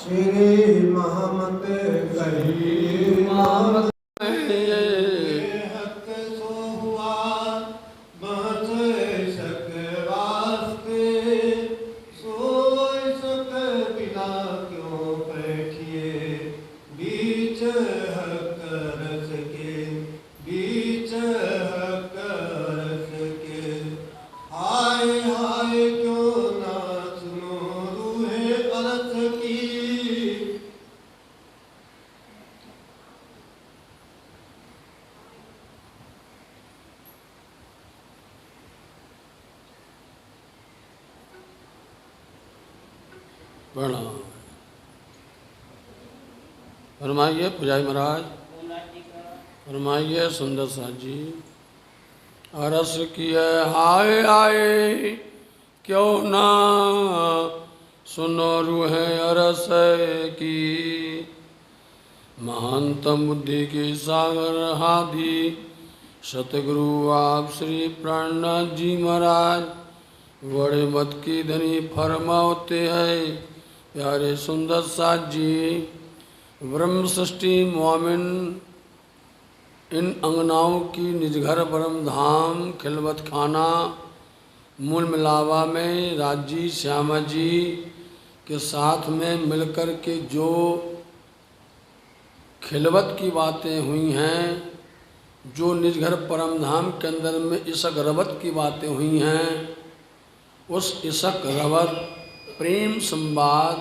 श्री महमत कही महमत हक सो हुआ बस सक वास्ते सोई सक बिना क्यों बैठिए बीच हक रस के बीच हक रस के हाय हाय क्यों ना सुनो रूहे अरस की। प्रणाम। फरमाइए पुजारी महाराज, फरमाइए सुंदर साथ जी। अरस किए हाय आए क्यों ना सुनो रूहे अरस की। महानतम बुद्धि के सागर हादी सतगुरु आप श्री प्राणनाथ जी महाराज बड़े मत की धनी फरमाते हैं। प्यारे सुंदर साथ जी, ब्रह्म सृष्टि मोमिन इन अंगनाओं की निज घर ब्रह्म धाम खिलवत खाना मूल मिलावा में राजी श्यामा जी के साथ में मिलकर के जो खिलवत की बातें हुई हैं, जो निज घर परम धाम के अंदर में इसक रवत की बातें हुई हैं, उस इसक रवत प्रेम संवाद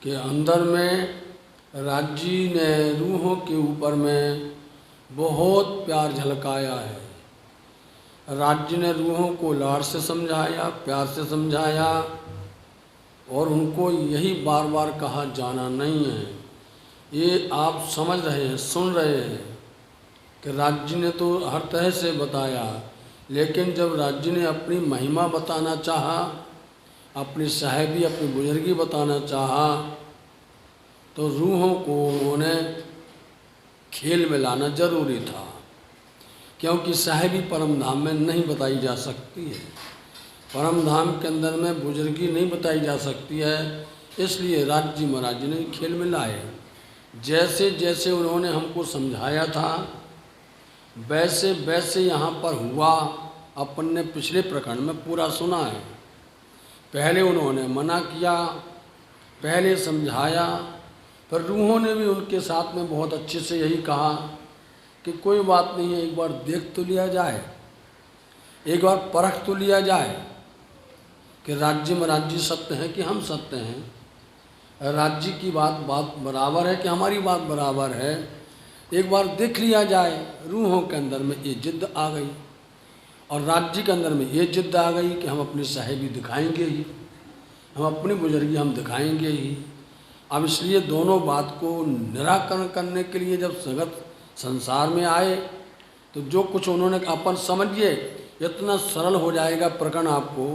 के अंदर में राजी ने रूहों के ऊपर में बहुत प्यार झलकाया है। राज्य ने रूहों को लाड़ से समझाया, प्यार से समझाया और उनको यही बार बार कहा जाना नहीं है। ये आप समझ रहे हैं, सुन रहे हैं कि राज्य ने तो हर तरह से बताया, लेकिन जब राज्य ने अपनी महिमा बताना चाहा, अपनी साहिबी अपनी बुजुर्गी बताना चाहा, तो रूहों को उन्होंने खेल में लाना जरूरी था, क्योंकि साहिबी परम धाम में नहीं बताई जा सकती है। परम धाम के अंदर में बुजुर्गी नहीं बताई जा सकती है, इसलिए राज्य महाराज ने खेल में लाए। जैसे जैसे उन्होंने हमको समझाया था वैसे वैसे यहाँ पर हुआ। अपन ने पिछले प्रकरण में पूरा सुना है। पहले उन्होंने मना किया, पहले समझाया, पर रूहों ने भी उनके साथ में बहुत अच्छे से यही कहा कि कोई बात नहीं है, एक बार देख तो लिया जाए, एक बार परख तो लिया जाए कि राज्य महाराज जी सत्य हैं कि हम सत्य हैं, राज्य की बात बराबर है कि हमारी बात बराबर है, एक बार देख लिया जाए। रूहों के अंदर में ये जिद्द आ गई और राज्य के अंदर में ये जिद्द आ गई कि हम अपनी साहिबी दिखाएंगे ही, हम अपनी बुजुर्गी हम दिखाएंगे ही। अब इसलिए दोनों बात को निराकरण करने के लिए जब जगत संसार में आए तो जो कुछ उन्होंने अपन समझिए, इतना सरल हो जाएगा प्रकरण, आपको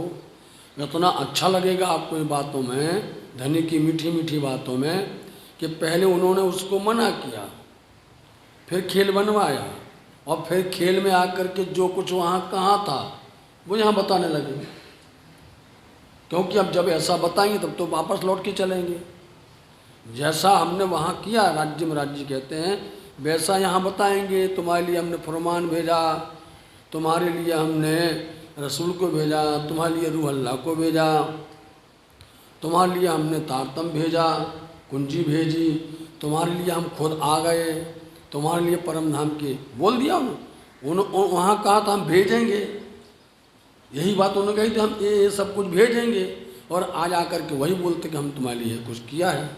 इतना अच्छा लगेगा आपको ये बातों में, धनी की मीठी मीठी बातों में, कि पहले उन्होंने उसको मना किया, फिर खेल बनवाया और फिर खेल में आकर के जो कुछ वहाँ कहाँ था वो यहाँ बताने लगे। क्योंकि अब जब ऐसा बताएंगे तब तो वापस लौट के चलेंगे। जैसा हमने वहाँ किया, राज्य में राज्य कहते हैं, वैसा यहाँ बताएंगे। तुम्हारे लिए हमने फरमान भेजा, तुम्हारे लिए हमने रसूल को भेजा, तुम्हारे लिए रूह अल्लाह को भेजा, तुम्हारे लिए हमने तारतम भेजा, कुंजी भेजी, तुम्हारे लिए हम खुद आ गए, तुम्हारे लिए परम धाम के बोल दिया उन्होंने। वहाँ कहा था हम भेजेंगे, यही बात उन्होंने कही थी, हम ये सब कुछ भेजेंगे, और आज आकर के वही बोलते कि हम तुम्हारे लिए कुछ किया है।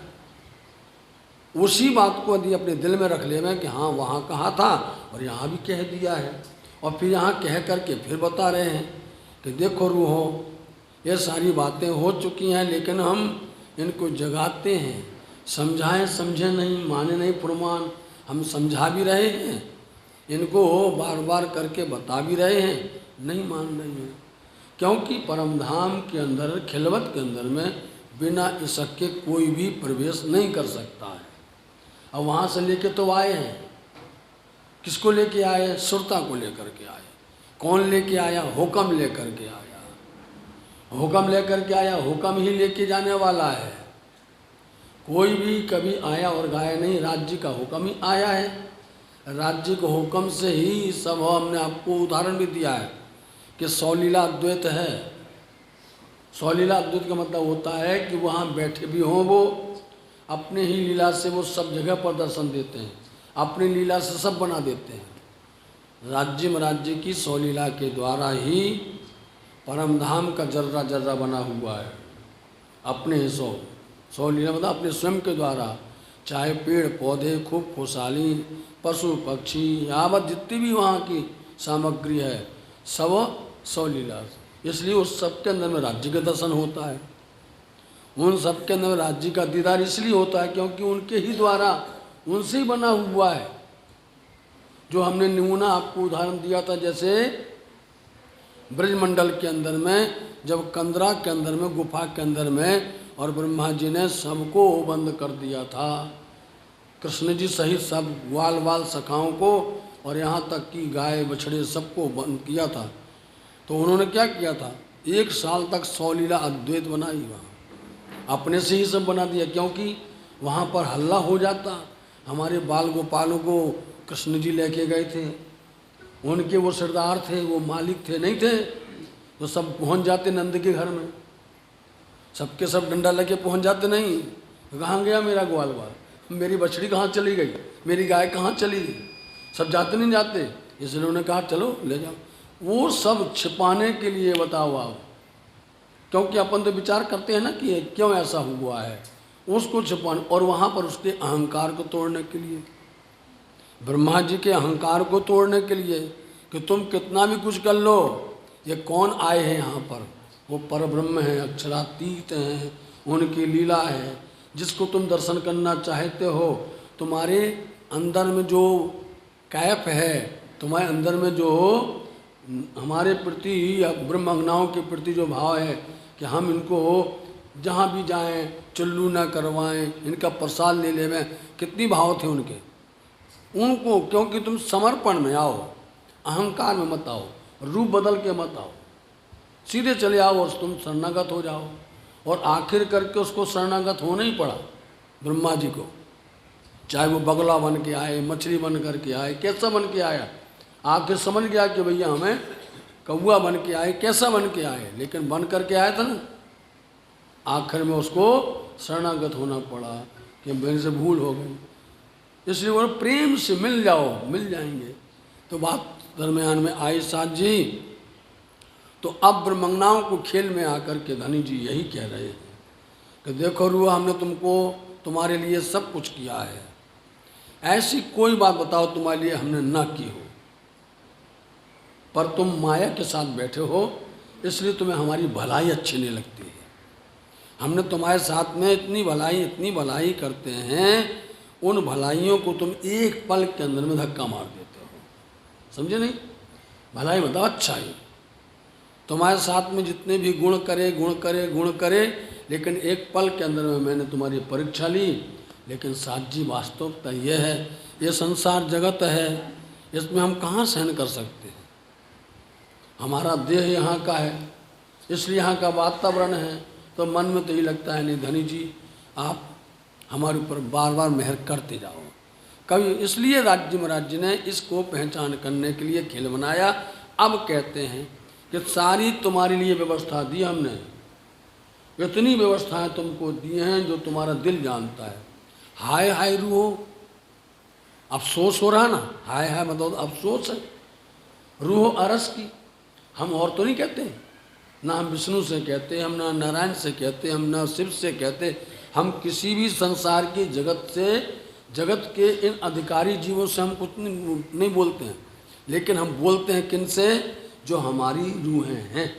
उसी बात को यदि अपने दिल में रख ले में कि हाँ वहाँ कहा था और यहाँ भी कह दिया है, और फिर यहाँ कह करके फिर बता रहे हैं कि देखो रूहो, ये सारी बातें हो चुकी हैं, लेकिन हम इनको जगाते हैं, समझाएं समझे नहीं, माने नहीं फरमान, हम समझा भी रहे हैं, इनको बार बार करके बता भी रहे हैं, नहीं मान रही हैं। क्योंकि परमधाम के अंदर, खिलवत के अंदर में बिना इसक के कोई भी प्रवेश नहीं कर सकता है। अब वहाँ से लेके तो आए हैं, किसको लेके आए? सुरता को लेकर के आए। कौन लेके आया? हुक्म लेकर के आया। हुक्म लेकर के आया, हुक्म ही लेके जाने वाला है। कोई भी कभी आया और गाया नहीं, राज्य का हुक्म ही आया है। राज्य के हुक्म से ही सब हमने आपको उदाहरण भी दिया है कि सौलीला अद्वैत है। सौलीला अद्वैत का मतलब होता है कि वहाँ बैठे भी हों वो अपने ही लीला से वो सब जगह पर दर्शन देते हैं, अपनी लीला से सब बना देते हैं। राज्य की सौलीला के द्वारा ही परम धाम का जर्रा जर्रा बना हुआ है। अपने ही सौलीला मतलब अपने स्वयं के द्वारा, चाहे पेड़ पौधे, खूब खुशहाली, पशु पक्षी, यावत जितनी भी वहाँ की सामग्री है सब सौलीला। इसलिए उस सब के अंदर में राज्य का दर्शन होता है। उन सब के अंदर राज्य का दीदार इसलिए होता है क्योंकि उनके ही द्वारा, उनसे ही बना हुआ है। जो हमने नमूना आपको उदाहरण दिया था, जैसे ब्रजमंडल के अंदर में जब कंदरा के अंदर में, गुफा के अंदर में, और ब्रह्मा जी ने सबको बंद कर दिया था, कृष्ण जी सहित सब ग्वाल वाल सखाओं को, और यहाँ तक कि गाय बछड़े सबको बंद किया था। तो उन्होंने क्या किया था, 1 साल तक सौलीला अद्वैत बनाई वहाँ, अपने से ही सब बना दिया। क्योंकि वहाँ पर हल्ला हो जाता, हमारे बाल गोपालों को कृष्ण जी लेके गए थे, उनके वो सरदार थे, वो मालिक थे, नहीं थे, तो सब पहुँच जाते नंद के घर में, सबके सब डंडा लेके पहुँच जाते। नहीं, कहाँ गया मेरा ग्वाल बाल, मेरी बछड़ी कहाँ चली गई, मेरी गाय कहाँ चली गई, सब जाते नहीं जाते। इसलिए उन्होंने कहा चलो ले जाओ। वो सब छिपाने के लिए, बताओ आप, क्योंकि अपन तो विचार करते हैं ना कि क्यों ऐसा हुआ है, उसको छिपाने, और वहाँ पर उसके अहंकार को तोड़ने के लिए, ब्रह्मा जी के अहंकार को तोड़ने के लिए कि तुम कितना भी कुछ कर लो, ये कौन आए हैं यहाँ पर, वो परब्रह्म हैं, अक्षरातीत हैं, उनकी लीला है, जिसको तुम दर्शन करना चाहते हो। तुम्हारे अंदर में जो कैफ है, तुम्हारे अंदर में जो हमारे प्रति या ब्रह्मज्ञाओं के प्रति जो भाव है कि हम इनको जहाँ भी जाएं चुल्लू ना करवाएं, इनका प्रसाद ले लेवें, कितनी भाव थे उनके, उनको, क्योंकि तुम समर्पण में आओ, अहंकार में मत आओ, रूप बदल के मत आओ, सीधे चले आओ और तुम शरणागत हो जाओ। और आखिर करके उसको शरणागत होना ही पड़ा ब्रह्मा जी को, चाहे वो बगला बन के आए, मछली बन करके आए, कैसा बन के आया, आखिर समझ गया कि भैया हमें कौआ बन के आए, कैसा बन के आए, लेकिन बन करके आया था ना, आखिर में उसको शरणागत होना पड़ा कि मेरे से भूल हो गई। इसलिए वो प्रेम से मिल जाओ, मिल जाएंगे। तो बात दरमियान में आई साथ जी, तो अब ब्रह्मज्ञाओं को खेल में आकर के धनी जी यही कह रहे हैं कि देखो रुआ, हमने तुमको, तुम्हारे लिए सब कुछ किया है, ऐसी कोई बात बताओ तुम्हारे लिए हमने न की हो, पर तुम माया के साथ बैठे हो, इसलिए तुम्हें हमारी भलाई अच्छी नहीं लगती है। हमने तुम्हारे साथ में इतनी भलाई करते हैं, उन भलाइयों को तुम एक पल के अंदर में धक्का मार देते हो। समझे नहीं, भलाई बताओ अच्छा ही, तुम्हारे साथ में जितने भी गुण करे, लेकिन एक पल के अंदर में मैंने तुम्हारी परीक्षा ली। लेकिन साथ जी वास्तविकता यह है, ये संसार जगत है, इसमें हम कहाँ सहन कर सकते हैं। हमारा देह यहाँ का है, इसलिए यहाँ का वातावरण है, तो मन में तो ये लगता है नहीं धनी जी आप हमारे ऊपर बार बार मेहर करते जाओ। कभी इसलिए राज्य ने इसको पहचान करने के लिए खेल बनाया। अब कहते हैं कि सारी तुम्हारे लिए व्यवस्था दी हमने, इतनी व्यवस्थाएं तुमको दी हैं जो तुम्हारा दिल जानता है। हाय हाय रूहो, अफसोस हो रहा ना, हाय हाय मतलब अफसोस है, रूहो अरस की। हम और तो नहीं कहते, ना हम विष्णु से कहते, हम ना नारायण से कहते, हम ना शिव से कहते, हम किसी भी संसार की जगत के इन अधिकारी जीवों से हम कुछ नहीं बोलते हैं, लेकिन हम बोलते हैं किन से, जो हमारी रूहें हैं,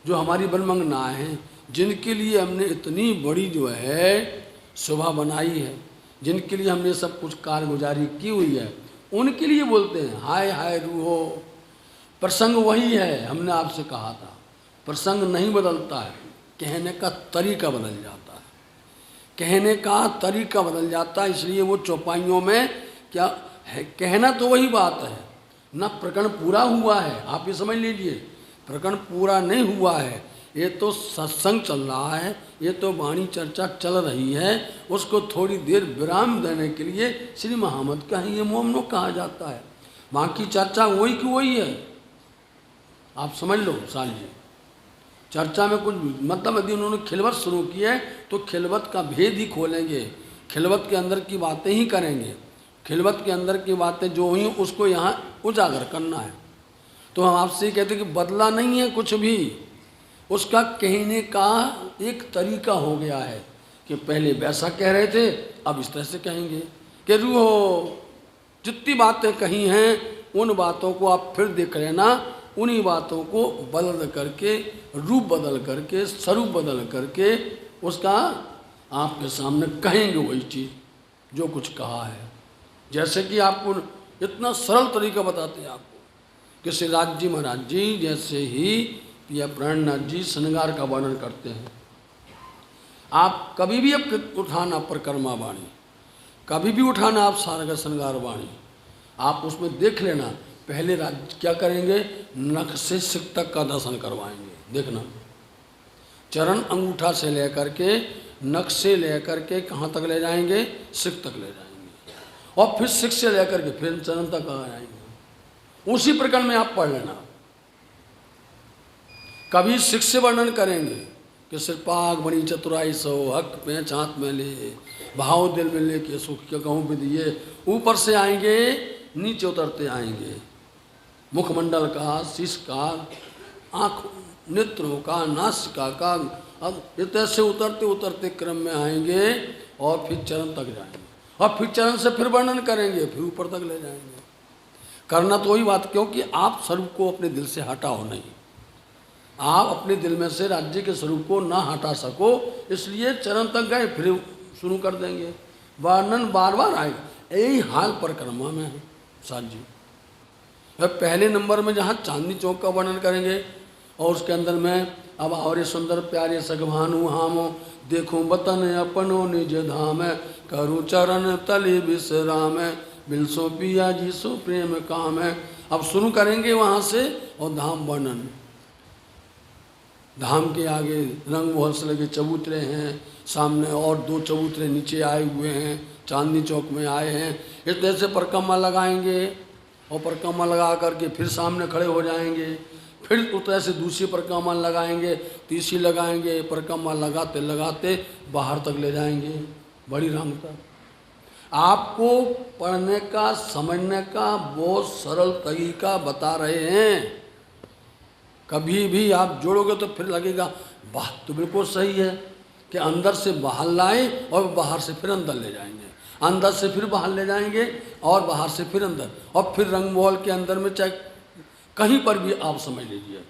जो हमारी ब्रह्मज्ञाएं हैं, जिनके लिए हमने इतनी बड़ी जो है शोभा बनाई है, जिनके लिए हमने सब कुछ कारगुजारी की हुई है, उनके लिए बोलते हैं हाय हाय रूहो। प्रसंग वही है, हमने आपसे कहा था, प्रसंग नहीं बदलता है, कहने का तरीका बदल जाता है, कहने का तरीका बदल जाता है। इसलिए वो चौपाइयों में क्या है, कहना तो वही बात है ना, प्रकरण पूरा हुआ है, आप ये समझ लीजिए, प्रकरण पूरा नहीं हुआ है, ये तो सत्संग चल रहा है, ये तो वाणी चर्चा चल रही है, उसको थोड़ी देर विराम देने के लिए श्री महामद का ही ये मोमनो कहा जाता है। बाकी चर्चा वही की वही है, आप समझ लो साल जी। चर्चा में कुछ मतलब यदि उन्होंने खिलवत शुरू की है तो खिलवत का भेद ही खोलेंगे, खिलवत के अंदर की बातें ही करेंगे, खिलवत के अंदर की बातें जो हुई उसको यहाँ उजागर करना है। तो हम आपसे कहते हैं कि बदला नहीं है कुछ भी, उसका कहने का एक तरीका हो गया है कि पहले वैसा कह रहे थे, अब इस तरह से कहेंगे कि रूहो जितनी बातें कही हैं उन बातों को आप फिर देख लेना, उन्हीं बातों को बदल करके, रूप बदल करके, स्वरूप बदल करके उसका आपके सामने कहेंगे वही चीज़ जो कुछ कहा है। जैसे कि आपको इतना सरल तरीका बताते हैं आपको कि श्रीराज जी महाराज जी जैसे ही या प्राणनाथ जी श्रृंगार का वर्णन करते हैं। आप कभी भी अब उठाना परिक्रमा वाणी, कभी भी उठाना आप सारंग श्रृंगार वाणी, आप उसमें देख लेना। पहले राज्य क्या करेंगे, नख से सिक तक का दर्शन करवाएंगे। देखना चरण अंगूठा से लेकर के नख से लेकर के कहाँ तक ले जाएंगे, सिक तक ले जाएंगे, और फिर सिक से लेकर के फिर चरण तक आ जाएंगे। उसी प्रकार में आप पढ़ लेना। कभी सिक से वर्णन करेंगे कि सिरपाग बनी चतुराई सो हक पेंच हाथ में ले, भाव दिल में ले के सुख के कहूँ भी दिए। ऊपर से आएंगे नीचे उतरते आएंगे, मुखमंडल का, शीश का, आँख नेत्रों का, नासिका का, अब इतने से उतरते उतरते क्रम में आएंगे और फिर चरण तक जाएंगे, और फिर चरण से फिर वर्णन करेंगे, फिर ऊपर तक ले जाएंगे। करना तो वही बात, क्योंकि आप स्वरूप को अपने दिल से हटाओ नहीं, आप अपने दिल में से राज्य के स्वरूप को ना हटा सको, इसलिए चरण तक गए फिर शुरू कर देंगे, वर्णन बार बार आएगा। यही हाल परिक्रमा में है साथ जी। पहले नंबर में जहाँ चांदनी चौक का वर्णन करेंगे और उसके अंदर में अब और सुंदर प्यारे सगभानु हामो, देखूं बतन अपनो निज धाम, करूँ चरण तले विश्राम, बिलसो पिया जी सो प्रेम काम है। अब शुरू करेंगे वहाँ से और धाम वर्णन। धाम के आगे रंग महल से लगे चबूतरे हैं, सामने और 2 चबूतरे नीचे आए हुए हैं, चांदनी चौक में आए हैं। इस तरह से परिक्रमा लगाएंगे और परिक्रमा लगा करके फिर सामने खड़े हो जाएंगे, फिर उस तरह से दूसरी परिक्रमा लगाएंगे, तीसरी लगाएंगे, परिक्रमा लगाते लगाते बाहर तक ले जाएंगे। बड़ी रामता आपको पढ़ने का, समझने का बहुत सरल तरीका बता रहे हैं। कभी भी आप जोड़ोगे तो फिर लगेगा बात तो बिल्कुल सही है कि अंदर से बाहर लाए और बाहर से फिर अंदर ले जाएंगे, अंदर से फिर बाहर ले जाएंगे और बाहर से फिर अंदर, और फिर रंगमहल के अंदर में चाहे कहीं पर भी आप समझ लीजिए,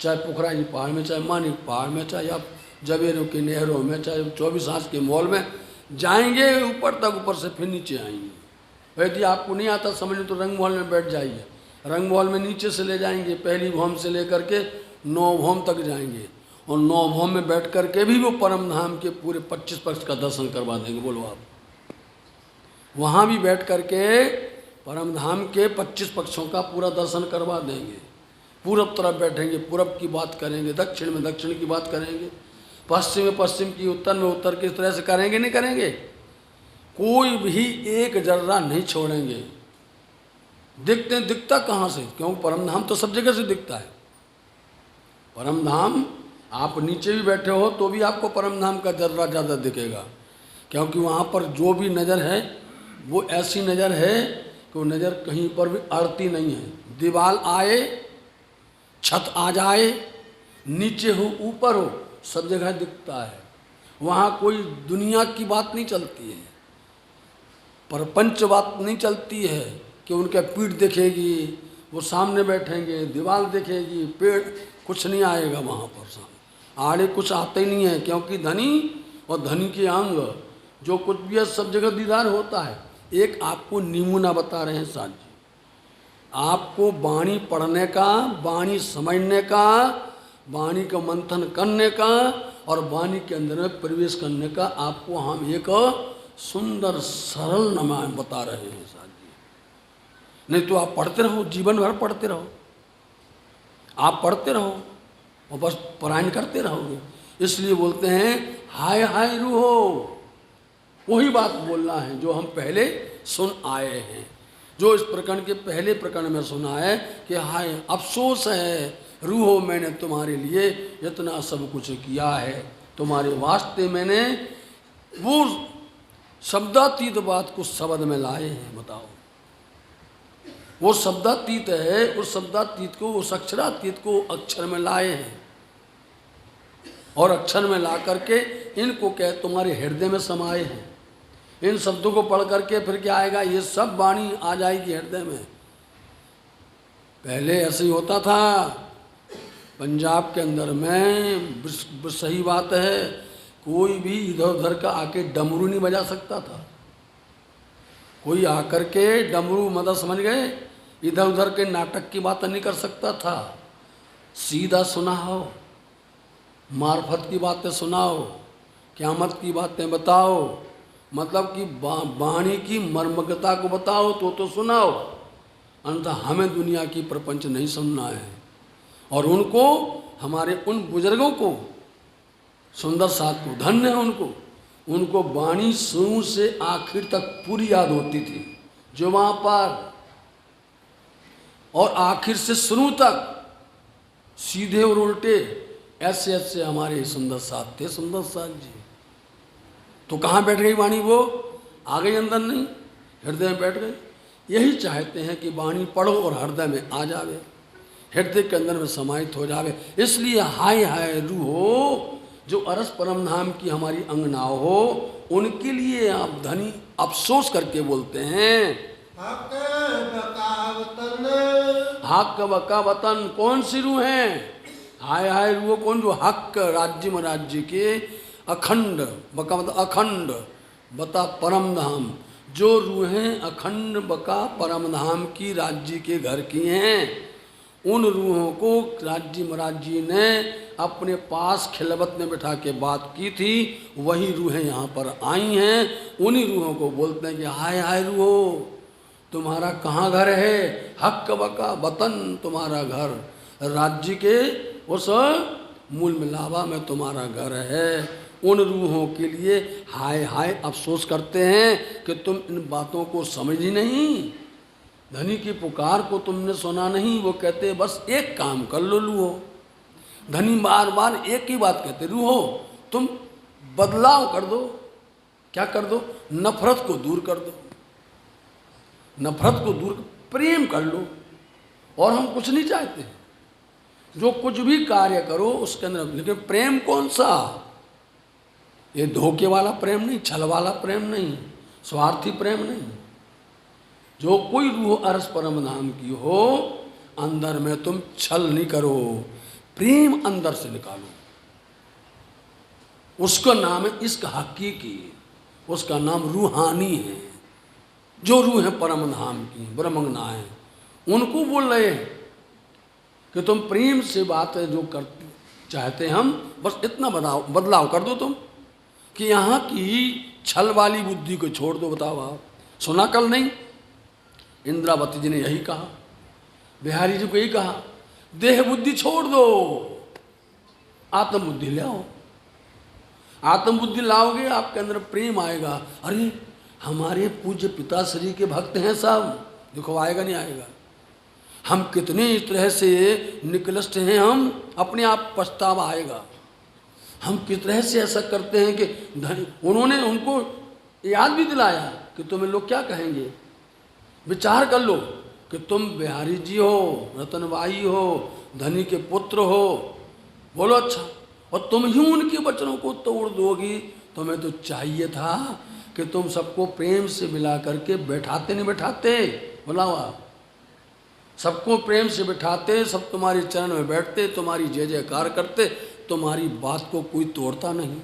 चाहे पोखराजी पहाड़ में, चाहे मानिक पहाड़ में, चाहे आप जवेरों की नहरों में, चाहे 24 आंच के मॉल में जाएंगे ऊपर तक, ऊपर से फिर नीचे आएंगे। यदि आपको नहीं आता समझने तो रंगमहल में बैठ जाइए, रंगमहल में नीचे से ले जाएंगे, पहली भौम से लेकर के 9 भौम तक जाएंगे, और 9 भौम में बैठ कर के भी वो परम धाम के पूरे 25 पक्ष का दर्शन करवा देंगे। बोलो आप, वहाँ भी बैठ कर के परम धाम के 25 पक्षों का पूरा दर्शन करवा देंगे। पूरब तरफ बैठेंगे, पूरब की बात करेंगे, दक्षिण में दक्षिण की बात करेंगे, पश्चिम में पश्चिम की, उत्तर में उत्तर की, इस तरह से करेंगे नहीं करेंगे, कोई भी एक जर्रा नहीं छोड़ेंगे। दिखता कहाँ से, क्योंकि परम धाम तो सब जगह से दिखता है। परम धाम आप नीचे भी बैठे हो तो भी आपको परम धाम का जर्रा ज़्यादा दिखेगा, क्योंकि वहाँ पर जो भी नज़र है वो ऐसी नज़र है कि वो नज़र कहीं पर भी अड़ती नहीं है। दीवार आए, छत आ जाए, नीचे हो ऊपर हो, सब जगह दिखता है। वहाँ कोई दुनिया की बात नहीं चलती है, परपंच बात नहीं चलती है कि उनके पीठ दिखेगी, वो सामने बैठेंगे, दीवार दिखेगी, पेड़, कुछ नहीं आएगा वहाँ पर सामने, आड़े कुछ आते ही नहीं है, क्योंकि धनी और धनी के अंग जो कुछ भी है सब जगह दीदार होता है। एक आपको नमूना बता रहे हैं साथ जी, आपको वाणी पढ़ने का, वाणी समझने का, वाणी का मंथन करने का और वाणी के अंदर में प्रवेश करने का आपको हम एक सुंदर सरल नाम बता रहे हैं साथ जी। नहीं तो आप पढ़ते रहो, जीवन भर पढ़ते रहो, आप पढ़ते रहो और बस परायण करते रहोगे। इसलिए बोलते हैं हाय हाय रूहो। वही बात बोलना है जो हम पहले सुन आए हैं, जो इस प्रकरण के पहले प्रकरण में सुना है कि हाय अफसोस है रूहो, मैंने तुम्हारे लिए इतना सब कुछ किया है, तुम्हारे वास्ते मैंने वो शब्दातीत बात को शब्द में लाए हैं। बताओ, वो शब्दातीत है, उस शब्दातीत को, उस अक्षरातीत को अक्षर में लाए हैं और अक्षर में ला करके इनको क्या तुम्हारे हृदय में समाये हैं। इन शब्दों को पढ़ करके फिर क्या आएगा, ये सब वाणी आ जाएगी हृदय में। पहले ऐसे ही होता था पंजाब के अंदर में, सही बात है, कोई भी इधर उधर का आके डमरू नहीं बजा सकता था। कोई आकर के डमरू, मतलब समझ गए, इधर उधर के नाटक की बातें नहीं कर सकता था। सीधा सुनाओ, मार्फत की बातें सुनाओ, क़यामत की बातें बताओ, मतलब कि वाणी की मर्मज्ञता को बताओ तो सुनाओ, अन्यथा हमें दुनिया की प्रपंच नहीं सुनना है। और उनको, हमारे उन बुजुर्गों को, सुंदर साथ को, धन्य है उनको वाणी शुरू से आखिर तक पूरी याद होती थी, जो वहाँ पर, और आखिर से शुरू तक सीधे और उल्टे ऐसे ऐसे हमारे सुंदर साथ थे, सुंदर साथ जी। तो कहाँ बैठ गई वाणी, वो आ गई अंदर, नहीं, हृदय में बैठ गई। यही चाहते हैं कि वाणी पढ़ो और हृदय में आ जावे, हृदय के अंदर में समाहित हो जावे। इसलिए हाय हाय रूहो, जो अरस परम धाम की हमारी अंगनाओं हो, उनके लिए आप धनी अफसोस करके बोलते हैं हक बका वतन। हक बका वतन कौन सी रूह है? हाय हाय रूह कौन? जो हक राज्य में राज्य के अखंड, बका मतलब अखंड, बता परम धाम, जो रूहें अखंड बका परम धाम की राज्य के घर की हैं, उन रूहों को राज्य महाराज जी ने अपने पास खिलवत में बिठा के बात की थी। वही रूहें यहाँ पर आई हैं। उन्हीं रूहों को बोलते हैं कि हाय हाय रूहो, तुम्हारा कहाँ घर है? हक बका वतन, तुम्हारा घर राज्य के उस मूल मिलावा में तुम्हारा घर है। उन रूहों के लिए हाय हाय अफसोस करते हैं कि तुम इन बातों को समझ ही नहीं, धनी की पुकार को तुमने सुना नहीं। वो कहते बस एक काम कर लो रूहो। धनी बार बार एक ही बात कहते, रूहो तुम बदलाव कर दो। क्या कर दो? नफरत को दूर कर दो, नफरत को दूर, प्रेम कर लो। और हम कुछ नहीं चाहते, जो कुछ भी कार्य करो उसके अंदर, लेकिन प्रेम कौन सा? ये धोखे वाला प्रेम नहीं, छल वाला प्रेम नहीं, स्वार्थी प्रेम नहीं। जो कोई रूह अरस परम नाम की हो, अंदर में तुम छल नहीं करो, प्रेम अंदर से निकालो। उसका नाम है इश्क हकीकी, उसका नाम रूहानी है। जो रूह है परम धाम की, ब्रह्मंगना है, उनको बोल रहे हैं कि तुम प्रेम से बात जो करते चाहते हम, बस इतना बदलाव कर दो तुम कि यहाँ की छल वाली बुद्धि को छोड़ दो। बताओ, आप सुना कल नहीं, इंद्रावती जी ने यही कहा, बिहारी जी को यही कहा, देह बुद्धि छोड़ दो, आत्मबुद्धि ले आओ। आत्मबुद्धि लाओगे, आपके अंदर प्रेम आएगा। अरे हमारे पूज्य पिताश्री के भक्त हैं सब, देखो आएगा नहीं आएगा। हम कितने इस तरह से निकलस्ट हैं, हम अपने आप पछतावा आएगा। हम किस तरह से ऐसा करते हैं कि उन्होंने उनको याद भी दिलाया कि तुम्हें लोग क्या कहेंगे। विचार कर लो कि तुम बिहारी जी हो, रतनबाई हो, धनी के पुत्र हो, बोलो अच्छा, और तुम ही उनके वचनों को तोड़ दोगी। तुम्हें तो चाहिए था कि तुम सबको प्रेम से मिला करके बैठाते, नहीं बैठाते? बोलाओ आप, सबको प्रेम से बैठाते, सब तुम्हारे चरण में बैठते, तुम्हारी जय जयकार करते, तुम्हारी बात को कोई तोड़ता नहीं।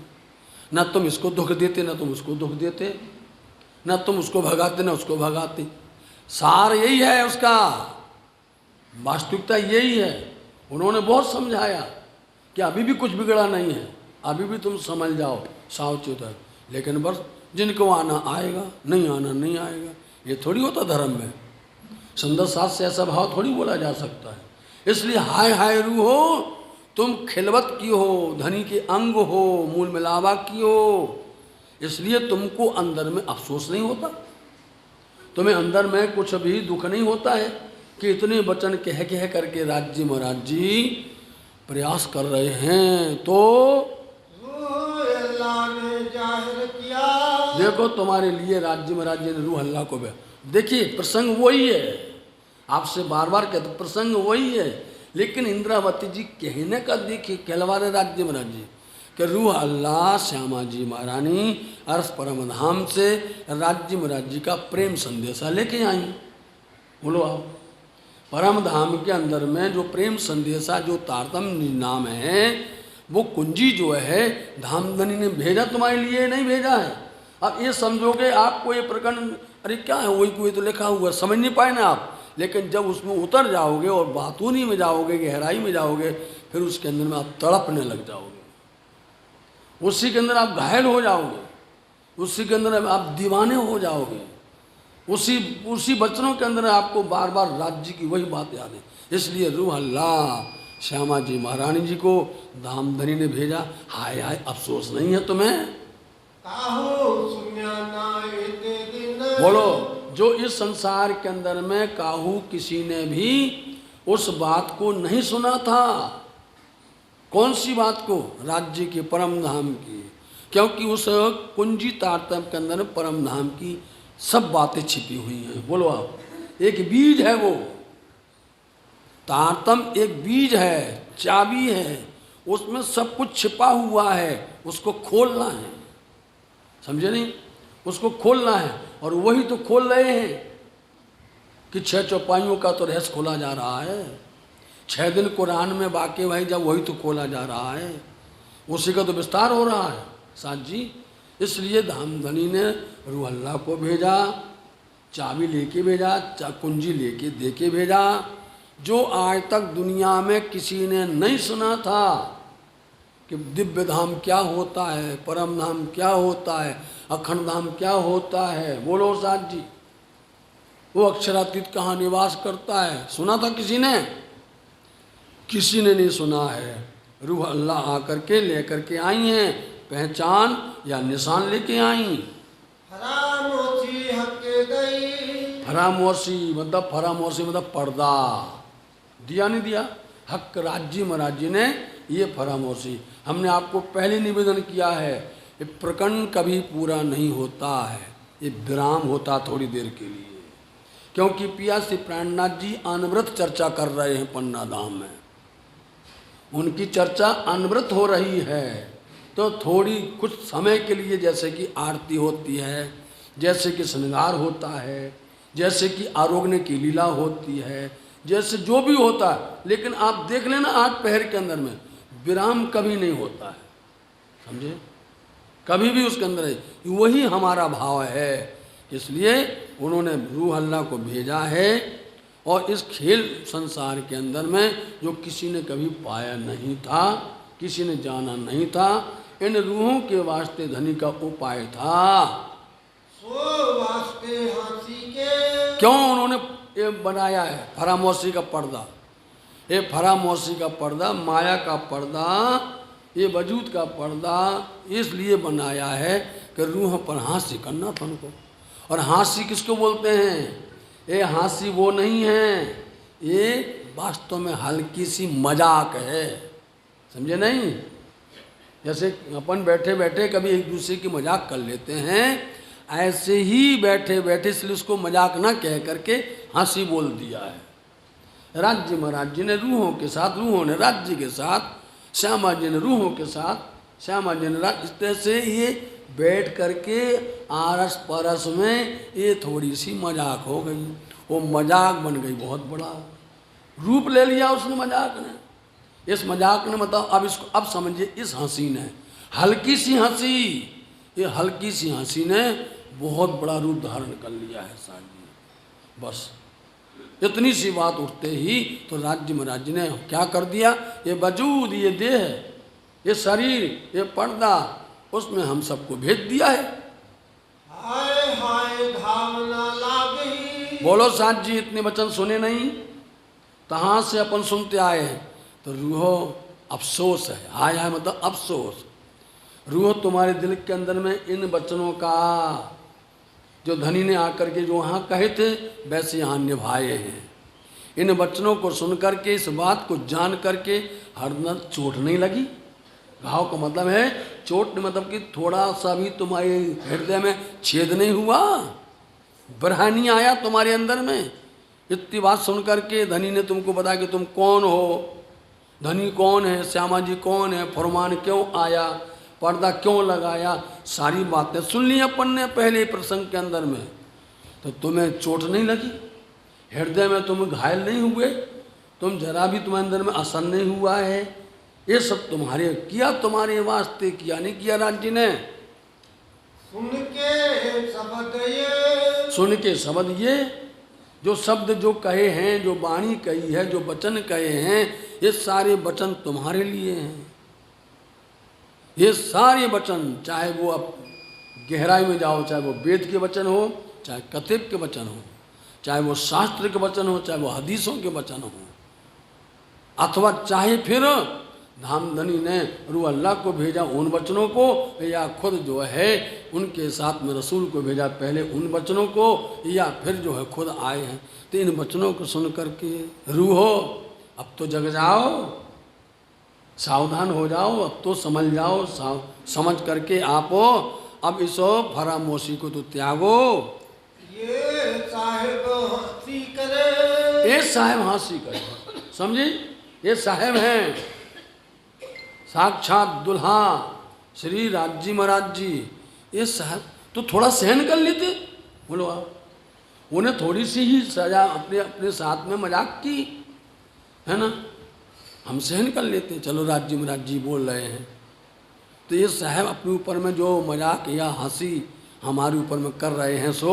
ना तुम इसको दुख देते, ना तुम उसको दुख देते, ना तुम उसको भगाते, ना उसको भगाते। सार यही है उसका, वास्तविकता यही है। उन्होंने बहुत समझाया कि अभी भी कुछ बिगड़ा नहीं है, अभी भी तुम समझ जाओ, सावचेत है। लेकिन बस जिनको आना आएगा, नहीं आना नहीं आएगा। ये थोड़ी होता धर्म में, सुंदर साथ से ऐसा भाव थोड़ी बोला जा सकता है। इसलिए हाय हाय रूहो, तुम खिलवत की हो, धनी के अंग हो, मूल मिलावा की हो, इसलिए तुमको अंदर में अफसोस नहीं होता, तुम्हें अंदर में कुछ भी दुख नहीं होता है कि इतने वचन कह कह करके राज्य महाराज जी प्रयास कर रहे हैं। तो अल्लाह ने जाहिर किया, देखो तुम्हारे लिए राज्य महाराज जी ने रूह अल्लाह को भी, देखिए प्रसंग वही है, आपसे बार बार कहते प्रसंग वही है, लेकिन इंद्रावती जी कहने का देखिए कहलवा रहे राज्य महाराज जी कि रूह अल्लाह श्यामा जी महारानी अर्श परम धाम से राज्य महाराज जी का प्रेम संदेशा लेके आई। बोलो आप, परम धाम के अंदर में जो प्रेम संदेशा जो तारतम्य नाम है वो कुंजी जो है धामधनी ने भेजा, तुम्हारे लिए नहीं भेजा है। अब ये समझोगे आपको ये प्रकरण अरे क्या है, वही कोई तो लिखा हुआ समझ नहीं पाए ना आप, लेकिन जब उसमें उतर जाओगे और बातूनी में जाओगे, गहराई में जाओगे, फिर उसके अंदर में आप तड़पने लग जाओगे, उसी के अंदर आप घायल हो जाओगे, उसी के अंदर आप दीवाने हो जाओगे, उसी वचनों के अंदर आपको बार बार राज्य की वही बात याद है। इसलिए रूह अल्लाह श्यामा जी महारानी जी को धामधनी ने भेजा। हाय हाय अफसोस नहीं है तुम्हें? काहू सुन्या ना एते दिन, बोलो, जो इस संसार के अंदर में काहू किसी ने भी उस बात को नहीं सुना था। कौन सी बात को? राज्य के परम धाम की, क्योंकि उस कुंजी तारतम्य के अंदर परम धाम की सब बातें छिपी हुई हैं। बोलो आप, एक बीज है वो तारतम्य, एक बीज है, चाबी है, उसमें सब कुछ छिपा हुआ है, उसको खोलना है, समझे नहीं? उसको खोलना है, और वही तो खोल रहे हैं कि 6 चौपाइयों का तो रहस्य खोला जा रहा है, 6 दिन कुरान में वाक़ई भाई जब वही तो खोला जा रहा है, उसी का तो विस्तार हो रहा है साथ जी। इसलिए धामधनी ने रूह अल्लाह को भेजा, चाबी लेके भेजा, कुंजी लेके देके भेजा, जो आज तक दुनिया में किसी ने नहीं सुना था कि दिव्य धाम क्या होता है, परम धाम क्या होता है, अखंड धाम क्या होता है। बोलो साथ जी, वो अक्षरातीत कहाँ निवास करता है, सुना था किसी ने? किसी ने नहीं सुना है। रूह अल्लाह आकर के लेकर के आई हैं, पहचान या निशान लेके आई। फरामोशी हके गई, फरामोशी मतलब पर्दा दिया नहीं दिया, हक राज्य महाराज जी ने ये फरामोशी। हमने आपको पहले निवेदन किया है, ये प्रकरण कभी पूरा नहीं होता है, ये विराम होता थोड़ी देर के लिए, क्योंकि पिया श्री प्राणनाथ जी अनवरत चर्चा कर रहे हैं पन्ना धाम में, उनकी चर्चा अनवरत हो रही है। तो थोड़ी कुछ समय के लिए जैसे कि आरती होती है, जैसे कि श्रृंगार होता है, जैसे कि आरोग्य की लीला होती है, जैसे जो भी होता है, लेकिन आप देख लेना आज पहर के अंदर में विराम कभी नहीं होता है, समझे? कभी भी उसके अंदर है, वही हमारा भाव है। इसलिए उन्होंने रूह अल्लाह को भेजा है, और इस खेल संसार के अंदर में जो किसी ने कभी पाया नहीं था, किसी ने जाना नहीं था, इन रूहों के वास्ते धनी का उपाय था। सो वास्ते हाथी के, क्यों उन्होंने ये बनाया है फरामोशी का पर्दा? ये फरामोशी का पर्दा, माया का पर्दा, ये वजूद का पर्दा इसलिए बनाया है कि रूह पर हांसी करना था उनको। और हांसी किसको बोलते हैं? ये हांसी वो नहीं है, ये वास्तव में हल्की सी मजाक है, समझे नहीं? जैसे अपन बैठे बैठे कभी एक दूसरे की मजाक कर लेते हैं, ऐसे ही बैठे बैठे इसलिए उसको मजाक ना कह करके हंसी बोल दिया है। राज्य महाराज जी ने रूहों के साथ, रूहों ने राज्य के साथ, श्यामा जी ने रूहों के साथ, श्यामा जी ने राज्य, इस तरह से ये बैठ करके आरस परस में ये थोड़ी सी मजाक हो गई, वो मजाक बन गई बहुत बड़ा रूप ले लिया उसने मजाक ने। इस मजाक ने मतलब अब इसको अब समझिए, इस हंसी ने, हल्की सी हंसी, ये हल्की सी हंसी ने बहुत बड़ा रूप धारण कर लिया है साहब जी। बस इतनी सी बात उठते ही तो राज्य महाराज जी ने क्या कर दिया, ये वजूद, ये देह, ये शरीर, ये पर्दा, उसमें हम सबको भेज दिया है। हाय हाय घावना लागी, बोलो साथ जी, इतने वचन सुने नहीं? कहाँ से अपन सुनते आए हैं? तो रूहो अफसोस है। हाय हाय मतलब अफसोस। रूह तुम्हारे दिल के अंदर में इन वचनों का जो धनी ने आकर के जो वहाँ कहे थे वैसे यहाँ निभाए हैं। इन वचनों को सुन करके, इस बात को जान करके हरदम चोट नहीं लगी। घाव का मतलब है चोट, मतलब कि थोड़ा सा भी तुम्हारे हृदय में छेद नहीं हुआ, बरहा नहीं आया तुम्हारे अंदर में। इतनी बात सुन करके धनी ने तुमको बताया कि तुम कौन हो, धनी कौन है, श्यामा जी कौन है, फरमान क्यों आया, पर्दा क्यों लगाया, सारी बातें सुन ली अपन ने पहले प्रसंग के अंदर में। तो तुम्हें चोट नहीं लगी, हृदय में तुम घायल नहीं हुए, तुम जरा भी तुम्हारे अंदर में असर नहीं हुआ है। ये सब तुम्हारे किया, तुम्हारे वास्ते किया, नहीं किया राज्य ने। सुन के शब्द ये जो शब्द जो कहे हैं, जो वाणी कही है, जो वचन कहे हैं, ये सारे वचन तुम्हारे लिए हैं। ये सारे वचन, चाहे वो अब गहराई में जाओ, चाहे वो वेद के वचन हो, चाहे कतिब के वचन हो, चाहे वो शास्त्र के वचन हो, चाहे वो हदीसों के वचन हो, अथवा चाहे फिर धामधनी ने रूह अल्लाह को भेजा उन वचनों को, या खुद जो है उनके साथ में रसूल को भेजा पहले उन वचनों को, या फिर जो है खुद आए हैं। तो इन वचनों को सुन करके रूहो अब तो जग जाओ, सावधान हो जाओ, अब तो समझ जाओ, समझ करके आप अब इस फरामोशी को तो त्यागो। ये साहेब हंसी करे, ये साहेब हंसी करे, समझी? ये साहेब हैं, साक्षात दुल्हा श्री राज्य महाराज जी। ये साहब तो थोड़ा सहन कर लेते, बोलो आप, उन्हें थोड़ी सी ही सजा अपने अपने साथ में मजाक की है ना, हम सहन कर लेते, चलो राज्य महाराज जी बोल रहे हैं। तो ये साहब अपने ऊपर में जो मजाक या हंसी हमारे ऊपर में कर रहे हैं, सो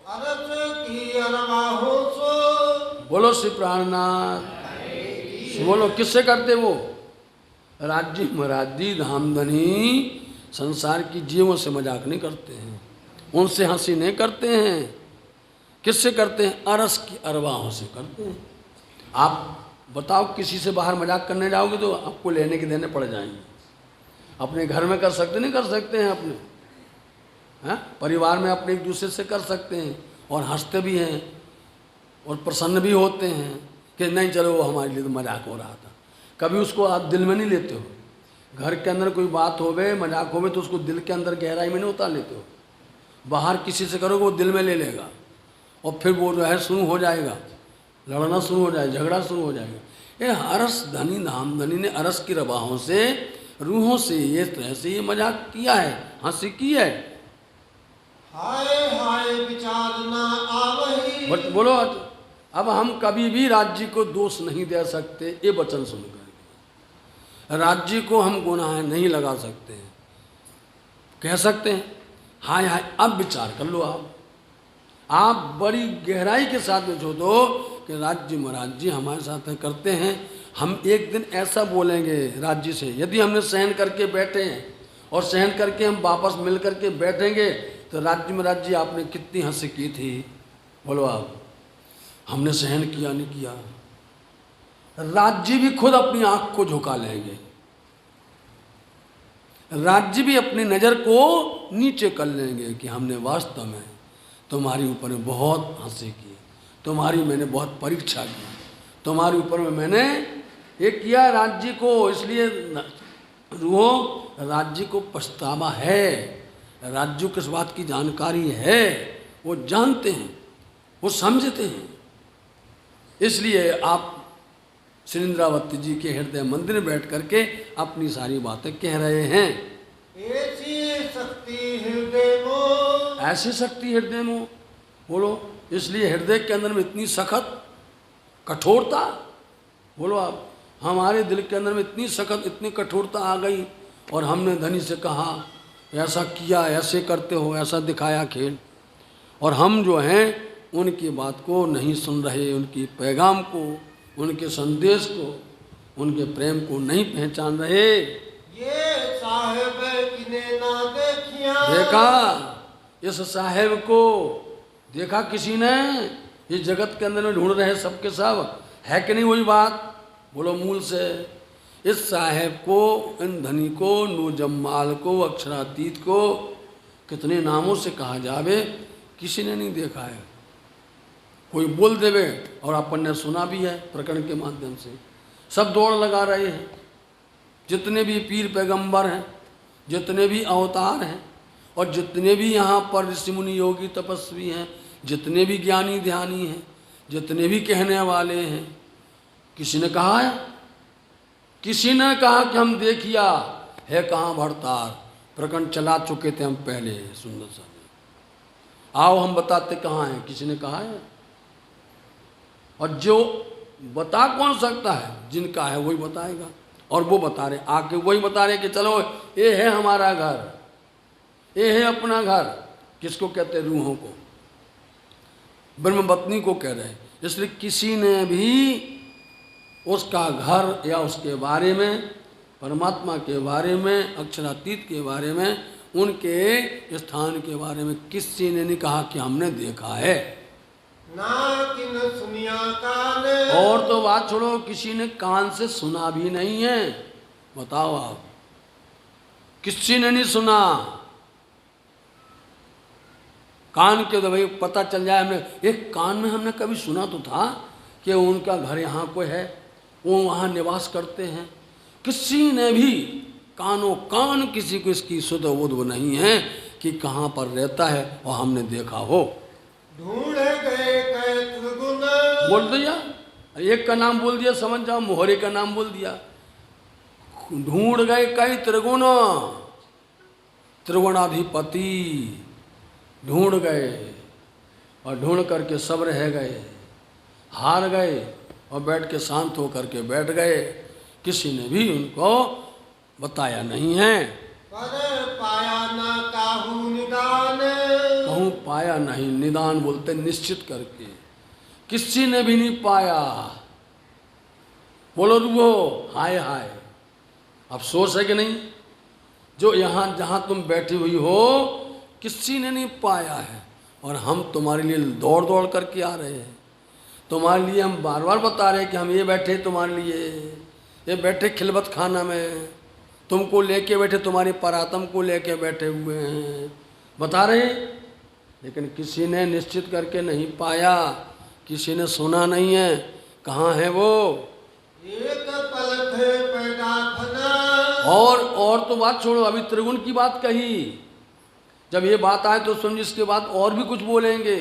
अरस की अरवा हो सो, बोलो श्री प्राणनाथ, बोलो किससे करते वो? राज्य महाराज जी धामधनी संसार की जीवों से मजाक नहीं करते हैं, उनसे हंसी नहीं करते हैं। किससे करते हैं? अरस की अरवाहों से करते हैं। आप बताओ, किसी से बाहर मजाक करने जाओगे तो आपको लेने के देने पड़ जाएंगे। अपने घर में कर सकते नहीं कर सकते हैं, अपने परिवार में अपने एक दूसरे से कर सकते हैं और हंसते भी हैं और प्रसन्न भी होते हैं कि नहीं चलो वो हमारे लिए तो मजाक हो रहा था। कभी उसको आप दिल में नहीं लेते हो। घर के अंदर कोई बात होवे, मजाक होवे, तो उसको दिल के अंदर गहराई में नहीं उतार लेते हो। बाहर किसी से करोगे वो दिल में ले लेगा और फिर वो जो है शुरू हो जाएगा, लड़ना शुरू हो जाएगा, झगड़ा शुरू हो जाएगा। ये अरस धनी धामधनी ने अरस की रवाहों से, रूहों से ये तरह से ये मजाक किया है, हंसी की है। हाय हाय विचार ना आवही, बट बोलो अब हम कभी भी राज्य को दोष नहीं दे सकते। ये वचन सुनकर राज्य को हम गुनाह नहीं लगा सकते हैं। कह सकते हैं हाय हाय, अब विचार कर लो आप बड़ी गहराई के साथ में जो दो कि राज्य महाराज जी हमारे साथ करते हैं। हम एक दिन ऐसा बोलेंगे राज्य से, यदि हमने सहन करके बैठे हैं और सहन करके हम वापस मिल करके बैठेंगे तो राज्य महाराज जी आपने कितनी हंसी की थी, बोलो आप। हमने सहन किया नहीं किया, राज्य भी खुद अपनी आंख को झुका लेंगे, राज्य भी अपनी नज़र को नीचे कर लेंगे कि हमने वास्तव में तुम्हारी ऊपर में बहुत हंसी की, तुम्हारी मैंने बहुत परीक्षा की, तुम्हारे ऊपर में मैंने ये किया राज्य को। इसलिए रूहों राज्य को पछतावा है, राज्य को किस बात की जानकारी है, वो जानते हैं, वो समझते हैं। इसलिए आप श्री इंद्रावती जी के हृदय मंदिर में बैठ करके अपनी सारी बातें कह रहे हैं। ऐसी शक्ति हृदय में, ऐसी शक्ति हृदय में, बोलो। इसलिए हृदय के अंदर में इतनी सख्त कठोरता, बोलो आप। हमारे दिल के अंदर में इतनी सख्त, इतनी कठोरता आ गई और हमने धनी से कहा ऐसा किया, ऐसे करते हो, ऐसा दिखाया खेल, और हम जो हैं उनकी बात को नहीं सुन रहे, उनकी पैगाम को, उनके संदेश को, उनके प्रेम को नहीं पहचान रहे। ये साहेब किने ना देखिया, देखा इस साहेब को, देखा किसी ने? इस जगत के अंदर में ढूंढ रहे सबके सब, है कि नहीं वही बात? बोलो मूल से। इस साहेब को, इन धनी को, नूर जम्माल को, अक्षरातीत को कितने नामों से कहा जावे, किसी ने नहीं देखा है। कोई बोल देवे और अपन ने सुना भी है प्रकरण के माध्यम से। सब दौड़ लगा रहे हैं, जितने भी पीर पैगंबर हैं, जितने भी अवतार हैं, और जितने भी यहाँ पर ऋषि मुनि योगी तपस्वी हैं, जितने भी ज्ञानी ध्यानी हैं, जितने भी कहने वाले हैं, किसी ने कहा है? किसी ने कहा कि हम देखिया है कहाँ भरतार, प्रकरण चला चुके थे हम पहले सुंदर सा, आओ हम बताते कहाँ हैं, किसी ने कहा है? और जो बता कौन सकता है? जिनका है वही बताएगा। और वो बता रहे, आके वही बता रहे कि चलो ये है हमारा घर, ये है अपना घर। किसको कहते हैं? रूहों को, ब्रह्मपत्नी को कह रहे हैं। इसलिए किसी ने भी उसका घर या उसके बारे में, परमात्मा के बारे में, अक्षरातीत के बारे में, उनके स्थान के बारे में किसी ने नहीं कहा कि हमने देखा है। ना किन सुनिया कान, और तो बात छोड़ो, किसी ने कान से सुना भी नहीं है। बताओ आप, किसी ने नहीं सुना। कान के तो भाई पता चल जाए, हमने एक कान में हमने कभी सुना तो था कि उनका घर यहाँ कोई है, वो वहाँ निवास करते हैं। किसी ने भी कानों कान किसी को इसकी सुध बुध नहीं है कि कहाँ पर रहता है और हमने देखा हो। ढूंढ गए कई त्रिगुण, बोल दिया, एक का नाम बोल दिया, समझ जाओ, मोहरे का नाम बोल दिया। ढूंढ गए कई त्रिगुण, त्रिगुणाधिपति ढूंढ गए, और ढूंढ करके सब रह गए, हार गए और बैठ के शांत होकर के बैठ गए। किसी ने भी उनको बताया नहीं है। पर पाया ना काहू निदान, कहूँ पाया नहीं, निदान बोलते निश्चित करके, किसी ने भी नहीं पाया। बोलो रुको, हाय हाय, अफसोस है कि नहीं? जो यहाँ जहाँ तुम बैठी हुई हो किसी ने नहीं पाया है, और हम तुम्हारे लिए दौड़ दौड़ करके आ रहे हैं। तुम्हारे लिए हम बार बार बता रहे हैं कि हम ये बैठे तुम्हारे लिए, ये बैठे खिलबत खाना में, तुमको लेके बैठे, तुम्हारी परातम को लेके बैठे हुए हैं, बता रहे हैं। लेकिन किसी ने निश्चित करके नहीं पाया, किसी ने सुना नहीं है। कहाँ है वो? एक पलक है पैदा फना, और तो बात छोड़ो, अभी त्रिगुण की बात कही। जब ये बात आए तो समझ, इसके बाद और भी कुछ बोलेंगे।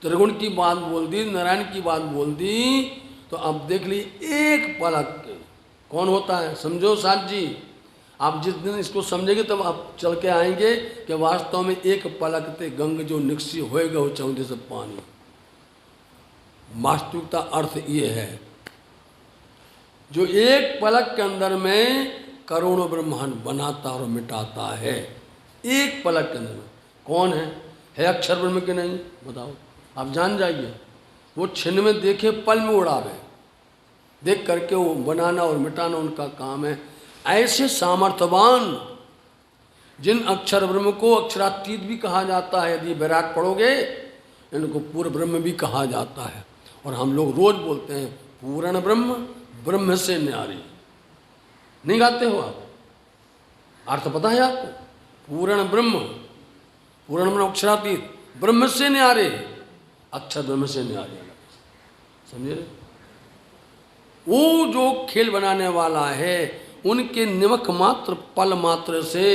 त्रिगुण की बात बोल दी, नारायण की बात बोल दी, तो अब देख ली एक पलक के कौन होता है, समझो साथ जी। आप जिस दिन इसको समझेंगे तब आप चल के आएंगे कि वास्तव में एक पलक ते गंग जो निकसी होएगा वो चौंधे से पानी। वास्तविकता अर्थ ये है, जो एक पलक के अंदर में करोड़ों ब्रह्मांड बनाता और मिटाता है। एक पलक के अंदर में कौन है अक्षर ब्रह्म के? नहीं, बताओ आप जान जाइए। वो छिन्न में देखे पल में उड़ावे, देख करके वो बनाना और मिटाना उनका काम है। ऐसे सामर्थ्यवान जिन अक्षर ब्रह्म को अक्षरातीत भी कहा जाता है, यदि विराट पढ़ोगे इनको पूर्ण ब्रह्म भी कहा जाता है। और हम लोग रोज बोलते हैं पूर्ण ब्रह्म, ब्रह्म से न्यारी। नहीं गाते हो आप? अर्थ पता है आपको? पूर्ण ब्रह्म, पूर्ण ब्रह्म अक्षरातीत, ब्रह्म से न्यारे, अक्षर ब्रह्म से न्यारे। समझे? वो जो खेल बनाने वाला है, उनके निमक मात्र पल मात्र से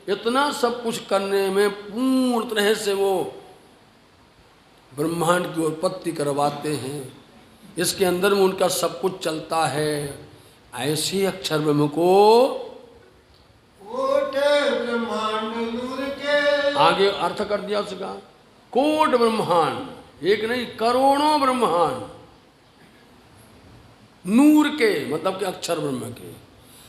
इतना सब कुछ करने में पूर्ण तरह से वो ब्रह्मांड की उत्पत्ति करवाते हैं। इसके अंदर में उनका सब कुछ चलता है। ऐसे अक्षर ब्रह्म को ब्रह्मांड नूर के, आगे अर्थ कर दिया उसका, कोट ब्रह्मांड, एक नहीं करोड़ों ब्रह्मांड नूर के, मतलब कि अक्षर ब्रह्म के।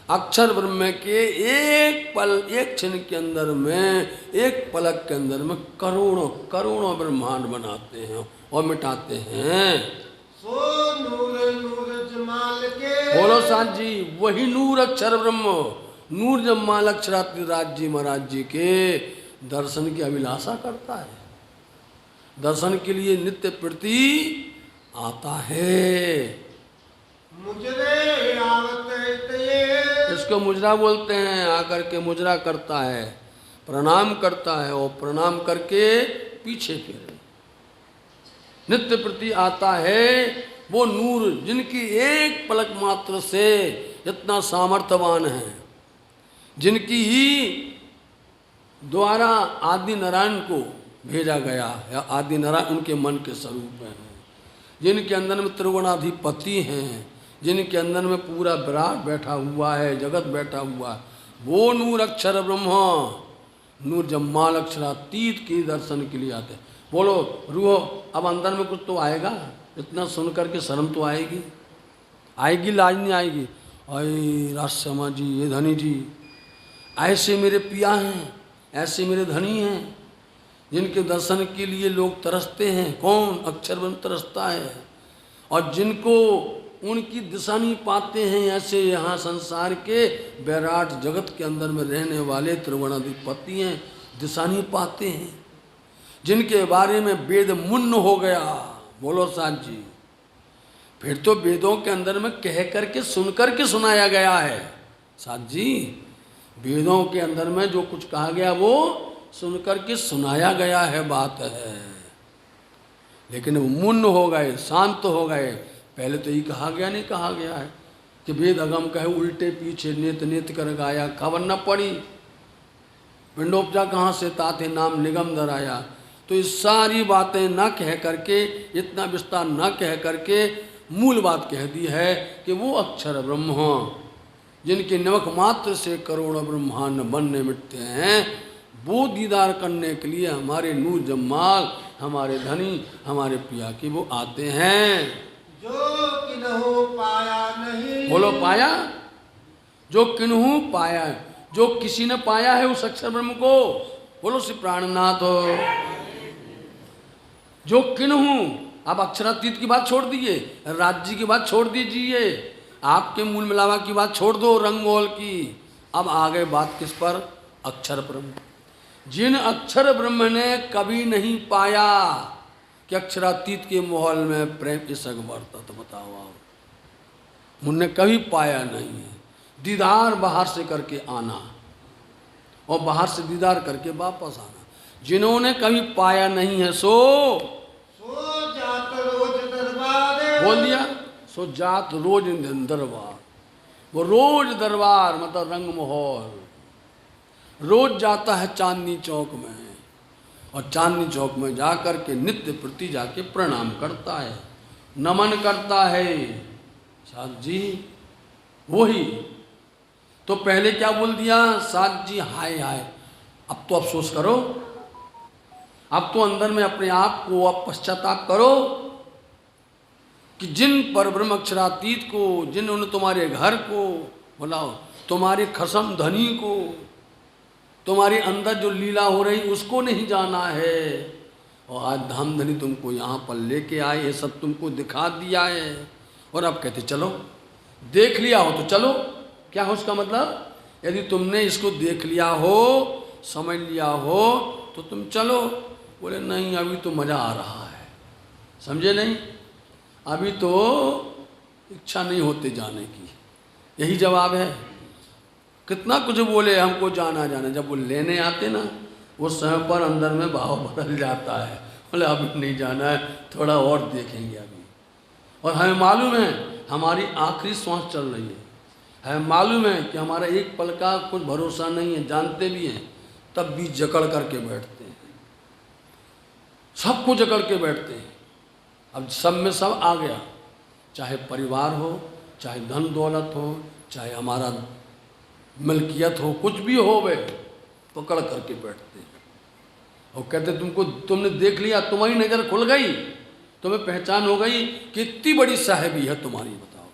अक्षर ब्रह्म के एक पल, एक क्षण के अंदर में, एक पलक के अंदर में करोड़ों करोड़ों ब्रह्मांड बनाते हैं और मिटाते हैं। सो नूर नूर जमाल के, बोलो साथ जी, वही नूर अक्षर ब्रह्म, नूर जमाल अक्षरातीत राज जी महाराज जी के दर्शन की अभिलाषा करता है, दर्शन के लिए नित्य प्रति आता है। मुझरे आवत कीर्तये। इसको मुजरा बोलते हैं। आकर के मुजरा करता है, प्रणाम करता है और प्रणाम करके पीछे फिरे। नित्य प्रति आता है वो नूर जिनकी एक पलक मात्र से इतना सामर्थ्यवान है, जिनकी ही द्वारा आदि नारायण को भेजा गया या आदि नारायण उनके मन के स्वरूप में है, जिनके अंदर में त्रिगुणाधिपति हैं, जिनके अंदर में पूरा विराट बैठा हुआ है, जगत बैठा हुआ है, वो नूर अक्षर ब्रह्म नूर जम्माल अक्षरातीत के दर्शन के लिए आते हैं। बोलो रूहो, अब अंदर में कुछ तो आएगा, इतना सुन करके शर्म तो आएगी, आएगी लाज नहीं आएगी। अरे राजशर्मा जी, ये धनी जी, ऐसे मेरे पिया हैं, ऐसे मेरे धनी हैं, जिनके दर्शन के लिए लोग तरसते हैं। कौन? अक्षर ब्रह्म तरसता है। और जिनको उनकी दिशा नहीं पाते हैं, ऐसे यहाँ संसार के विराट जगत के अंदर में रहने वाले त्रिगुणाधिपति हैं, दिशा नहीं पाते हैं, जिनके बारे में वेद मुन्न हो गया। बोलो साथ जी, फिर तो वेदों के अंदर में कह करके सुन करके सुनाया गया है। साथ जी, वेदों के अंदर में जो कुछ कहा गया वो सुन करके सुनाया गया है, बात है। लेकिन वो मुन्न हो गए, शांत हो गए। पहले तो ये कहा गया नहीं, कहा गया है कि वेद अगम कहे उल्टे पीछे नेत नेत कर गाया, खबर न पड़ी पिंडोपजा कहाँ से ताते नाम निगम दराया। तो ये सारी बातें न कह करके, इतना विस्तार न कह करके मूल बात कह दी है कि वो अक्षर ब्रह्म, जिनके नमक मात्र से करोड़ों ब्रह्मांड बनने मिटते हैं, वो दीदार करने के लिए हमारे नूर जम्माल, हमारे धनी, हमारे पिया की वो आते हैं। जो किन्हू पाया नहीं। बोलो पाया, जो किन्हू पाया, जो किसी ने पाया है उस अक्षर ब्रह्म को। बोलो श्री प्राणनाथ हो। जो किन्हू, आप अक्षरातीत की बात छोड़ दीजिए, राज्य की बात छोड़ दीजिए, आपके मूल मिलावा की बात छोड़ दो, रंग मोल की। अब आ गए बात किस पर? अक्षर ब्रह्म। जिन अक्षर ब्रह्म ने कभी नहीं पाया कि अक्षरातीत के माहौल में प्रेम इसक बढ़ता, तो बताओ आप, उनने कभी पाया नहीं है। दीदार बाहर से करके आना और बाहर से दीदार करके वापस आना। जिन्होंने कभी पाया नहीं है सो जात रोज दरबार। बोल दिया, सो जात रोज दरबार। वो रोज दरबार मतलब रंग माहौल, रोज जाता है चांदनी चौक में, और चांदनी चौक में जाकर के नित्य प्रति जाके प्रणाम करता है, नमन करता है। साथ जी वही तो पहले क्या बोल दिया? साथ जी हाय हाय। अब तो अफसोस करो, अब तो अंदर में अपने आप को अब पश्चाताप करो कि जिन पर ब्रह्म अक्षरातीत को, जिन्होंने तुम्हारे घर को बुलाओ, तुम्हारे खसम धनी को, तुम्हारे अंदर जो लीला हो रही उसको नहीं जाना है। और आज धाम धनी तुमको यहाँ पर लेके आए, ये सब तुमको दिखा दिया है, और अब कहते चलो। देख लिया हो तो चलो। क्या हो उसका मतलब? यदि तुमने इसको देख लिया हो, समझ लिया हो, तो तुम चलो। बोले नहीं, अभी तो मज़ा आ रहा है। समझे नहीं? अभी तो इच्छा नहीं होती जाने की। यही जवाब है। कितना कुछ बोले हमको जाना जाना, जब वो लेने आते ना, वो समय पर अंदर में भाव बदल जाता है। बोले अभी नहीं जाना है, थोड़ा और देखेंगे अभी। और हमें मालूम है हमारी आखिरी सांस चल रही है, हमें मालूम है कि हमारा एक पल का कुछ भरोसा नहीं है, जानते भी हैं, तब भी जकड़ करके बैठते हैं, सबको जकड़ के बैठते हैं। अब सब में सब आ गया, चाहे परिवार हो, चाहे धन दौलत हो, चाहे हमारा मिल्कियत हो, कुछ भी हो, वे पकड़ करके बैठते हैं और कहते तुमने देख लिया, तुम्हारी नज़र खुल गई, तुम्हें पहचान हो गई कि इतनी बड़ी साहिबी है तुम्हारी। बताओ,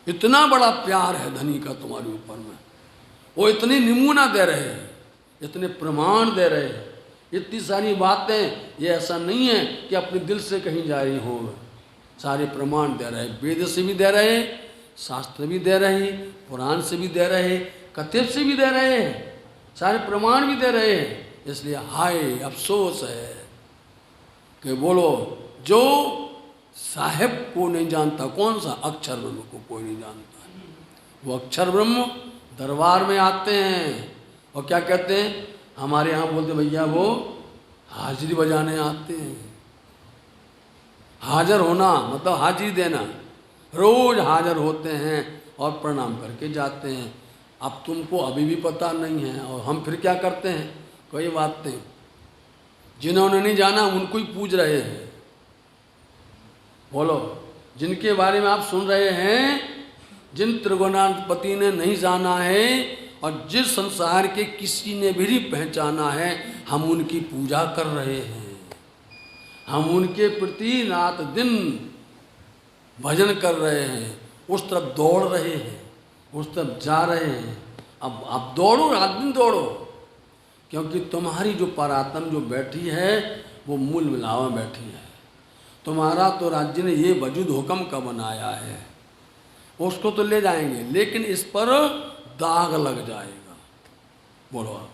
इतना बड़ा प्यार है धनी का तुम्हारे ऊपर में, वो इतनी नमूना दे रहे हैं, इतने प्रमाण दे रहे हैं, इतनी सारी बातें। ये ऐसा नहीं है कि अपने दिल से कहीं जा रही हो, सारे प्रमाण दे रहे हैं। वेद से भी दे रहे हैं, शास्त्र भी दे रहे हैं, पुराण से भी दे रहे हैं, कथित से भी दे रहे हैं, सारे प्रमाण भी दे रहे हैं। इसलिए हाय अफसोस है कि बोलो जो साहेब को नहीं जानता, कौन सा? अक्षर ब्रह्म को कोई नहीं जानता। वो अक्षर ब्रह्म दरबार में आते हैं और क्या कहते हैं, हमारे यहाँ बोलते भैया वो हाजिरी बजाने आते हैं। हाजिर होना मतलब हाजिरी देना, रोज हाजिर होते हैं और प्रणाम करके जाते हैं। अब तुमको अभी भी पता नहीं है और हम फिर क्या करते हैं, कोई बात नहीं, जिन्होंने नहीं जाना उनको ही पूज रहे हैं। बोलो, जिनके बारे में आप सुन रहे हैं, जिन त्रिगुणाधिपति ने नहीं जाना है और जिस संसार के किसी ने भी नहीं पहचाना है, हम उनकी पूजा कर रहे हैं। हम उनके प्रति रात दिन भजन कर रहे हैं, उस तरफ दौड़ रहे हैं, उस तरफ जा रहे हैं। अब दौड़ो, रात दिन दौड़ो, क्योंकि तुम्हारी जो परात्म जो बैठी है वो मूल मिलावा बैठी है। तुम्हारा तो राज्य ने ये वजूद हुक्म का बनाया है, उसको तो ले जाएंगे, लेकिन इस पर दाग लग जाएगा। बोलो,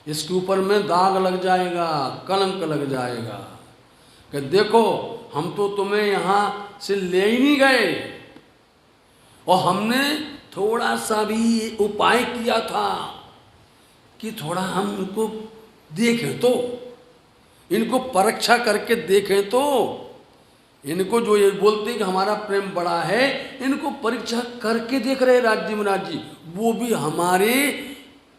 इसके ऊपर में दाग लग जाएगा, कलंक लग जाएगा कि देखो हम तो तुम्हें यहाँ से ले ही नहीं गए और हमने थोड़ा सा भी उपाय किया था कि थोड़ा हम इनको देखें, तो इनको परीक्षा करके देखें, तो इनको जो ये बोलते हैं कि हमारा प्रेम बड़ा है, इनको परीक्षा करके देख रहे राज्य महाराज जी, वो भी हमारे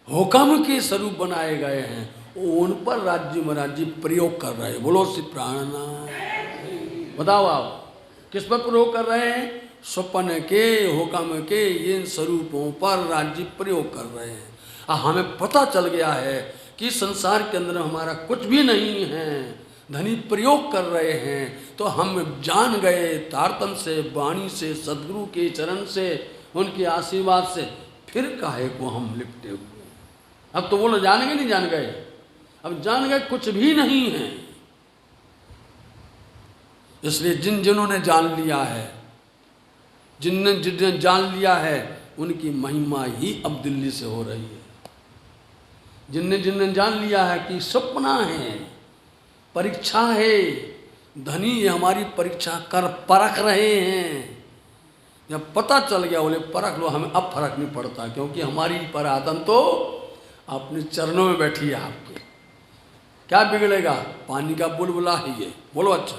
हुक्म के स्वरूप बनाए गए हैं, उन पर राज्य महाराज जी प्रयोग कर रहे हैं। बोलो श्री प्राणनाथ। बताओ आप किस पर प्रयोग कर रहे हैं, स्वप्न के हुक्म के इन स्वरूपों पर राज्य प्रयोग कर रहे हैं। हमें पता चल गया है कि संसार के अंदर हमारा कुछ भी नहीं है, धनी प्रयोग कर रहे हैं, तो हम जान गए तारतम से, वाणी से, सदगुरु के चरण से, उनके आशीर्वाद से, फिर काहे को हम लिपटे हुए। अब तो बोलो जान गए, नहीं जान गए, अब जान गए कुछ भी नहीं है। इसलिए जिन्होंने जान लिया है, जिनने जान लिया है, उनकी महिमा ही अब दिल्ली से हो रही है। जिनने जान लिया है कि सपना है, परीक्षा है, धनी ये हमारी परीक्षा कर परख रहे हैं। जब पता चल गया बोले परख लो, हमें अब फर्क नहीं पड़ता, क्योंकि हमारी परातन तो अपने चरणों में बैठी है आपके। क्या बिगड़ेगा, पानी का बुलबुला ही ये। बोलो अच्छा,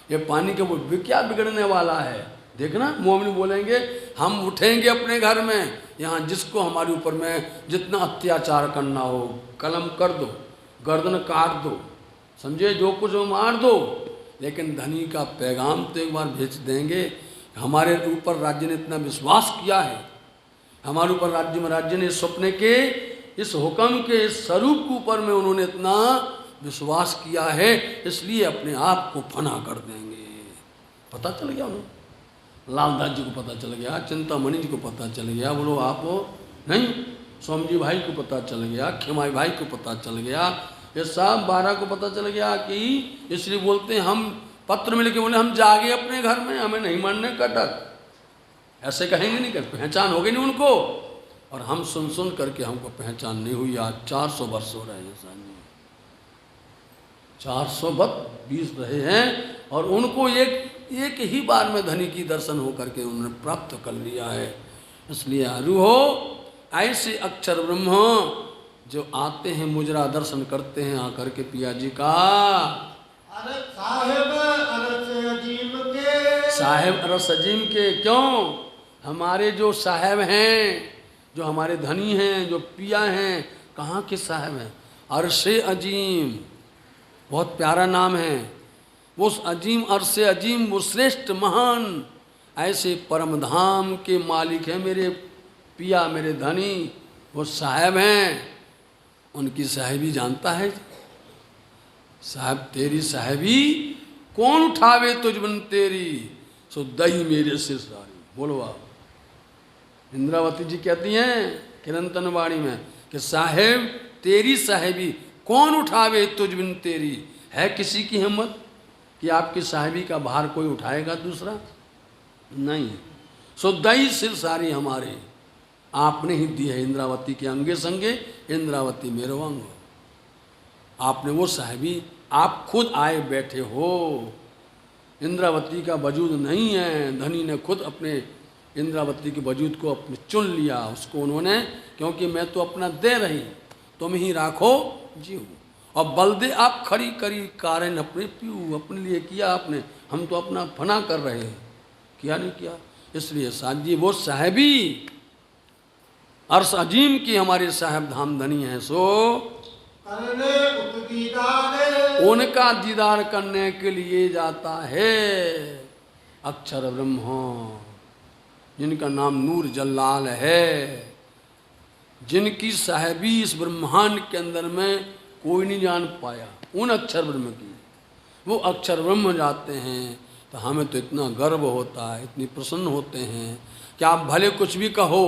ये पानी का बुलबुला क्या बिगड़ने वाला है। देखना मोमिन बोलेंगे हम उठेंगे अपने घर में, यहाँ जिसको हमारे ऊपर में जितना अत्याचार करना हो कलम कर दो, गर्दन काट दो, समझे, जो कुछ हो मार दो, लेकिन धनी का पैगाम तो एक बार भेज देंगे। हमारे ऊपर राज्य ने इतना विश्वास किया है, हमारे ऊपर राज्य में राज्य ने सपने के इस हुक्म के स्वरूप के ऊपर में उन्होंने इतना विश्वास किया है, इसलिए अपने आप को फना कर देंगे। पता चल गया उन्हें, लालदास जी को पता चल गया, चिंतामणि जी को पता चल गया, बोलो आप नहीं, सोमजी भाई को पता चल गया, खेमाई भाई को पता चल गया, ये सब 12 को पता चल गया कि इसलिए बोलते हैं हम पत्र में लिखे बोले हम जागे अपने घर में, हमें नहीं मरने का डर। ऐसे कहेंगे नहीं, कर पहचान हो गई नहीं उनको, और हम सुन सुन करके हमको पहचान नहीं हुई। आज 400 वर्ष हो रहे हैं, 400 20 रहे हैं, और उनको एक ही बार में धनी की दर्शन हो करके उन्होंने प्राप्त कर लिया है। इसलिए आरु हो ऐसे अक्षर ब्रह्म जो आते हैं मुजरा दर्शन करते हैं आकर के पिया जी का। अरे साहेब अरस अजीम के, साहेब अरस अजीम के, क्यों, हमारे जो साहेब हैं, जो हमारे धनी हैं, जो पिया हैं, कहाँ के साहेब हैं, अरसे अजीम, बहुत प्यारा नाम है। वो अजीम अरसे अजीम, वो श्रेष्ठ महान ऐसे परम धाम के मालिक हैं मेरे पिया, मेरे धनी, वो साहेब हैं। उनकी साहेबी जानता है, साहब तेरी साहेबी कौन उठावे तुझ बन तेरी, सो दई मेरे से सारी। बोलो आप, इंद्रावती जी कहती हैं किरंतन वाणी में कि साहेब तेरी साहेबी कौन उठावे तुझ बिन तेरी। है किसी की हिम्मत कि आपकी साहेबी का भार कोई उठाएगा दूसरा? नहीं। सो दई सिर सारी हमारे आपने ही दी है, इंद्रावती के अंगे संगे इंद्रावती मेरो अंग। आपने वो साहेबी, आप खुद आए बैठे हो, इंद्रावती का वजूद नहीं है, धनी ने खुद अपने इंद्रावती के वजूद को अपने चुन लिया उसको उन्होंने, क्योंकि मैं तो अपना दे रही, तुम ही राखो जीव। और बलदे आप खड़ी करी कारण अपने पीऊ, अपने लिए किया आपने, हम तो अपना फना कर रहे हैं, किया नहीं किया। इसलिए साहब जी वो साहेबी अर्श अजीम की हमारे साहेब धाम धनी हैं, सो करने उत दीदार उनका दीदार करने के लिए जाता है अक्षर ब्रह्म, जिनका नाम नूर जल्लाल है, जिनकी साहेबी इस ब्रह्मांड के अंदर में कोई नहीं जान पाया, उन अक्षर ब्रह्म की। वो अक्षर ब्रह्म जाते हैं तो हमें तो इतना गर्व होता है, इतनी प्रसन्न होते हैं कि आप भले कुछ भी कहो,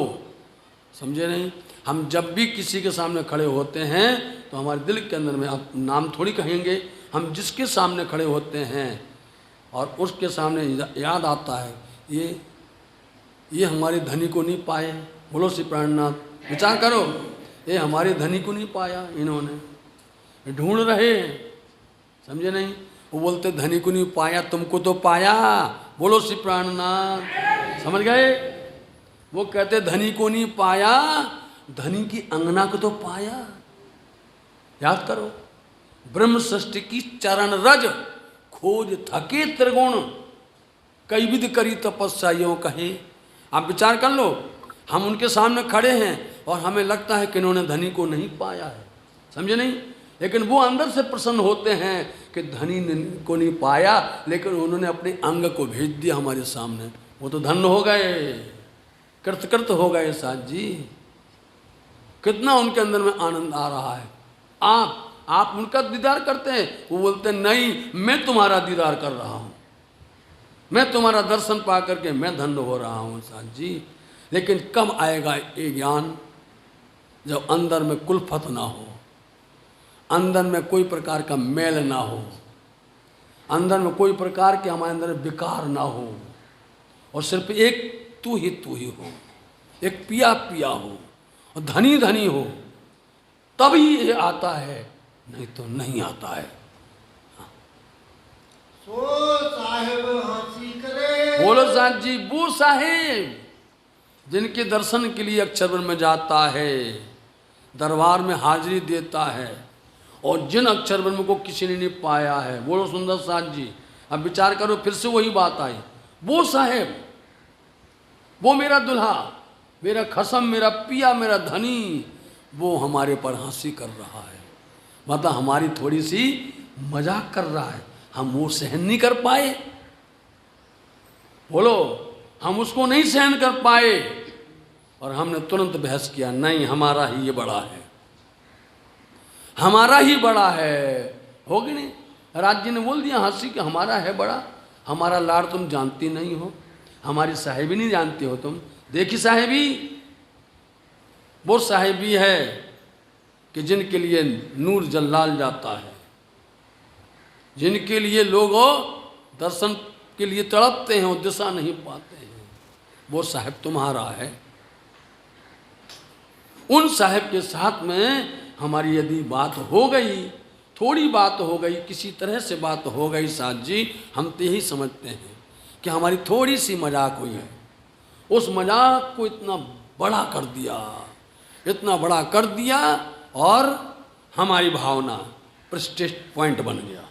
समझे नहीं। हम जब भी किसी के सामने खड़े होते हैं तो हमारे दिल के अंदर में, आप नाम थोड़ी कहेंगे, हम जिसके सामने खड़े होते हैं और उसके सामने याद आता है ये हमारे धनी को नहीं पाए, बोलो श्री प्राणनाथ, विचार करो, ये हमारे धनी को नहीं पाया, इन्होंने ढूंढ रहे हैं, समझे नहीं। वो बोलते धनी को नहीं पाया, तुमको तो पाया, बोलो श्री प्राणनाथ, समझ गए। वो कहते धनी को नहीं पाया, धनी की अंगना को तो पाया। याद करो, ब्रह्म सृष्टि की चरण रज खोज थके त्रिगुण, कई विध करी तपस्या यों कहे। आप विचार कर लो, हम उनके सामने खड़े हैं और हमें लगता है कि इन्होंने धनी को नहीं पाया है, समझे नहीं। लेकिन वो अंदर से प्रसन्न होते हैं कि धनी को नहीं पाया, लेकिन उन्होंने अपने अंग को भेज दिया हमारे सामने, वो तो धन्य हो गए, कृतकृत हो गए साथ जी। कितना उनके अंदर में आनंद आ रहा है। आप उनका दीदार करते हैं, वो बोलते हैं नहीं मैं तुम्हारा दीदार कर रहा हूँ, मैं तुम्हारा दर्शन पा करके मैं धन्य हो रहा हूँ साथ जी। लेकिन कब आएगा ये ज्ञान, जब अंदर में कुलफत ना हो, अंदर में कोई प्रकार का मेल ना हो, अंदर में कोई प्रकार के हमारे अंदर विकार ना हो, और सिर्फ एक तू ही हो, एक पिया पिया हो और धनी धनी हो, तभी ये आता है, नहीं तो नहीं आता है। सो साहेब हंसी करे, बोलो साथ जी, वो साहेब जिनके दर्शन के लिए अक्षर ब्रह्म में जाता है, दरबार में हाजिरी देता है, और जिन अक्षर ब्रह्म को किसी ने नहीं पाया है, बोलो सुंदर साथ जी। अब विचार करो, फिर से वही बात आई, वो साहेब, वो मेरा दुल्हा, मेरा खसम, मेरा पिया, मेरा धनी, वो हमारे पर हंसी कर रहा है, मतलब हमारी थोड़ी सी मजाक कर रहा है, हम वो सहन नहीं कर पाए। बोलो, हम उसको नहीं सहन कर पाए और हमने तुरंत बहस किया, नहीं हमारा ही ये बड़ा है, हमारा ही बड़ा है, हो कि नहीं। राज्य ने बोल दिया हंसी कि हमारा है बड़ा, हमारा लाड़ तुम जानती नहीं हो, हमारी साहेबी नहीं जानती हो तुम। देखी साहेबी, वो साहेबी है कि जिनके लिए नूर जल्लाल जाता है, जिनके लिए लोग दर्शन के लिए तड़पते हैं और दिशा नहीं पाते हैं, वो साहेब तुम्हारा है। उन साहेब के साथ में हमारी यदि बात हो गई, थोड़ी बात हो गई, किसी तरह से बात हो गई साथ जी, हम तो यही समझते हैं कि हमारी थोड़ी सी मजाक हुई है, उस मजाक को इतना बड़ा कर दिया, इतना बड़ा कर दिया, और हमारी भावना प्रेस्टीज पॉइंट बन गया,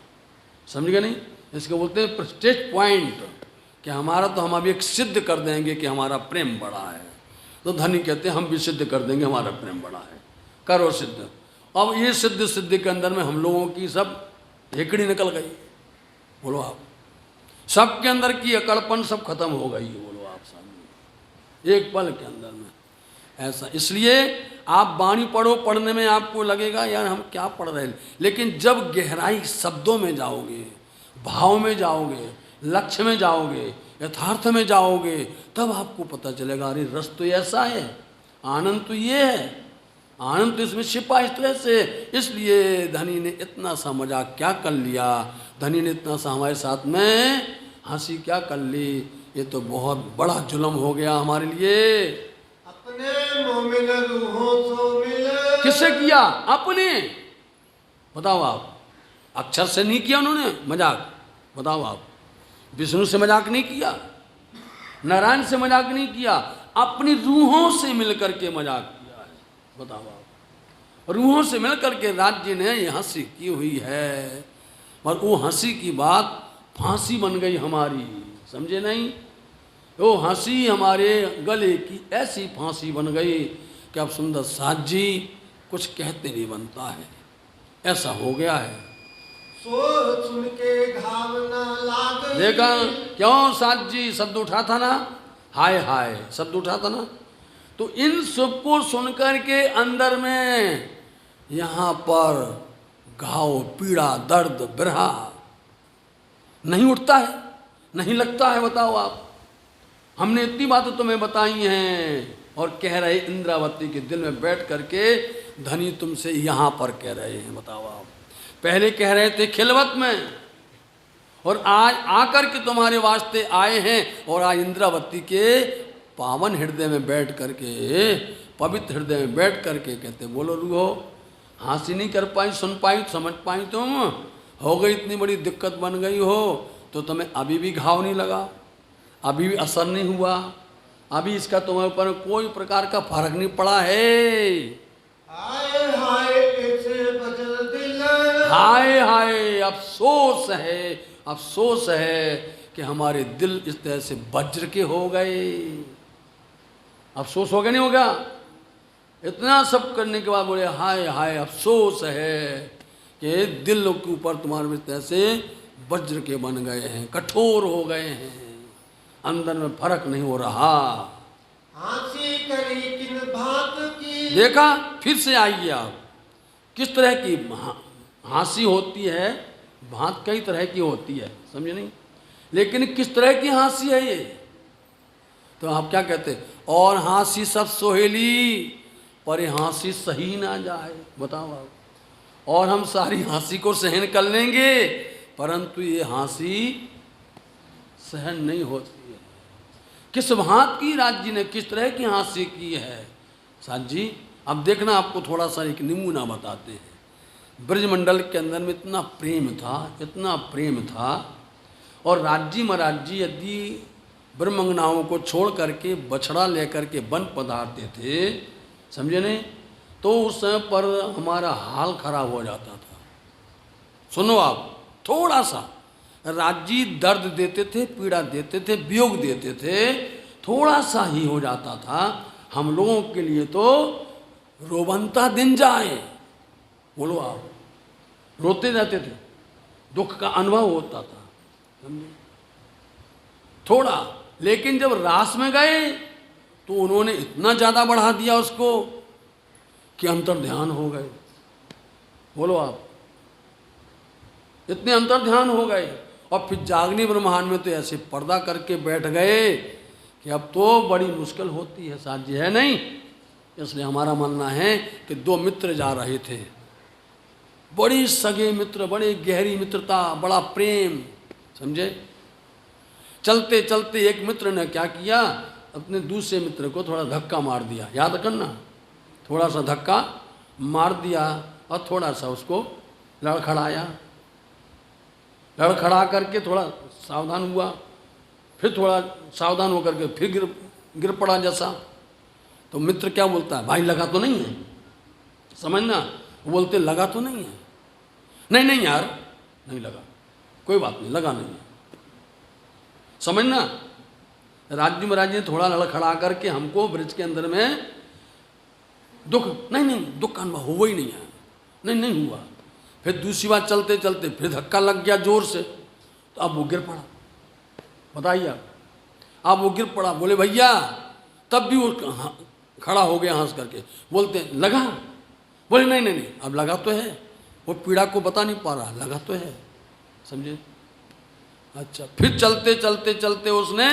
समझ गए नहीं। इसको बोलते हैं प्रेस्टीज पॉइंट, कि हमारा तो हम अभी एक सिद्ध कर देंगे कि हमारा प्रेम बड़ा है। तो धनी कहते हैं हम भी सिद्ध कर देंगे हमारा प्रेम बड़ा है, करो सिद्ध। अब ये सिद्ध के अंदर में हम लोगों की सब हेकड़ी निकल गई, बोलो आप, सबके अंदर की अकड़पन सब खत्म हो गई, बोलो आप सामने एक पल के अंदर में ऐसा। इसलिए आप वाणी पढ़ो, पढ़ने में आपको लगेगा यार हम क्या पढ़ रहे हैं, लेकिन जब गहराई शब्दों में जाओगे, भाव में जाओगे, लक्ष्य में जाओगे, यथार्थ में जाओगे, तब आपको पता चलेगा अरे रस तो ऐसा है, आनंद तो ये है, आनंद तो इसमें छिपा इस तरह से। इसलिए धनी ने इतना सा मजाक क्या कर लिया, धनी ने इतना सा हमारे साथ में हंसी क्या कर ली, ये तो बहुत बड़ा जुल्म हो गया हमारे लिए। अपने मोमिन रूहों सो मिले, किससे किया? अपने, बताओ आप, अक्षर से नहीं किया उन्होंने मजाक, बताओ आप, विष्णु से मजाक नहीं किया, नारायण से मजाक नहीं किया, अपनी रूहों से मिलकर के मजाक किया है। बताओ आप, रूहों से मिलकर के राज्य ने ये हंसी की हुई है, और वो हंसी की बात फांसी बन गई हमारी, समझे नहीं? वो हंसी हमारे गले की ऐसी फांसी बन गई कि अब सुंदर साथ जी कुछ कहते नहीं बनता है, ऐसा हो गया है। सो सुन के घाव न लागे। देखा क्यों साथ जी शब्द उठा था ना, हाय हाय शब्द उठा था ना, तो इन सब को सुनकर के अंदर में यहाँ पर घाव, पीड़ा, दर्द, बिरहा नहीं उठता है, नहीं लगता है? बताओ आप। हमने इतनी बातें तुम्हें बताई हैं, और कह रहे इंद्रावती के दिल में बैठ करके धनी तुमसे यहाँ पर कह रहे हैं। बताओ आप, पहले कह रहे थे खिलवत में, और आज आकर के तुम्हारे वास्ते आए हैं, और आज इंद्रावती के पावन हृदय में बैठ करके, पवित्र हृदय में बैठ करके कहते बोलो रूहो, हंसी नहीं कर पाई, सुन पाई, समझ पाई, तुम हो गई इतनी बड़ी दिक्कत बन गई हो, तो तुम्हें अभी भी घाव नहीं लगा, अभी भी असर नहीं हुआ, अभी इसका तुम्हारे ऊपर कोई प्रकार का फर्क नहीं पड़ा है। हाय हाय ऐसे बजल दिल। हाय हाय अफसोस है, अफसोस है कि हमारे दिल इस तरह से वज्र के हो गए। अफसोस हो गया नहीं होगा? इतना सब करने के बाद बोले हाय हाय अफसोस है कि दिल के ऊपर तुम्हारे इस तरह से वज्र के बन गए हैं, कठोर हो गए हैं, अंदर में फर्क नहीं हो रहा। हंसी करी किन भांत की। देखा, फिर से आइए आप, किस तरह की हंसी होती है, भांत कई तरह की होती है, समझे नहीं? लेकिन किस तरह की हंसी है ये? तो आप क्या कहते? और हंसी सब सोहेली, पर हंसी सही ना जाए। बताओ आप, और हम सारी हंसी को सहन कर लेंगे, परंतु ये हंसी सहन नहीं होती है। किस भांत की राज्य ने किस तरह की हंसी की है साथ जी? अब देखना, आपको थोड़ा सा एक नमूना बताते हैं। ब्रजमंडल के अंदर में इतना प्रेम था, इतना प्रेम था, और राज्य महाराज जी यदि ब्रह्मंगनाओं को छोड़ करके बछड़ा लेकर के वन पधारते थे, समझे नहीं, तो उस समय पर हमारा हाल खराब हो जाता था। सुनो आप, थोड़ा सा राज्य दर्द देते थे, पीड़ा देते थे, वियोग देते थे, थोड़ा सा ही हो जाता था हम लोगों के लिए तो रोबंता दिन जाए। बोलो आप, रोते जाते थे, दुख का अनुभव होता था, समझे? थोड़ा, लेकिन जब रास में गए तो उन्होंने इतना ज़्यादा बढ़ा दिया उसको कि अंतर ध्यान हो गए। बोलो आप, इतने अंतर ध्यान हो गए, और फिर जागनी ब्रह्मांड में तो ऐसे पर्दा करके बैठ गए कि अब तो बड़ी मुश्किल होती है साथ जी, है नहीं? इसलिए हमारा मानना है कि दो मित्र जा रहे थे, बड़ी सगे मित्र, बड़ी गहरी मित्रता, बड़ा प्रेम, समझे? चलते चलते एक मित्र ने क्या किया, अपने दूसरे मित्र को थोड़ा धक्का मार दिया। याद करना, थोड़ा सा धक्का मार दिया और थोड़ा सा उसको लड़खड़ाया, लड़खड़ा करके थोड़ा सावधान हुआ, फिर थोड़ा सावधान होकर के फिर गिर पड़ा जैसा। तो मित्र क्या बोलता है, भाई लगा तो नहीं है? समझना, वो बोलते लगा तो नहीं है। नहीं नहीं यार, नहीं लगा, कोई बात नहीं, लगा नहीं है। समझना, राज्य महाराज ने थोड़ा लड़खड़ा करके हमको ब्रिज के अंदर में दुख, नहीं नहीं दुख का अनुभव हुआ ही नहीं है, नहीं नहीं हुआ। फिर दूसरी बार चलते चलते फिर धक्का लग गया जोर से, तो अब वो गिर पड़ा। बताइए आप, अब वो गिर पड़ा, बोले भैया, तब भी वो खड़ा हो गया हंस करके, बोलते लगा? बोले नहीं नहीं नहीं, अब लगा तो है, वो पीड़ा को बता नहीं पा रहा, लगा तो है, समझे? अच्छा, फिर चलते चलते चलते उसने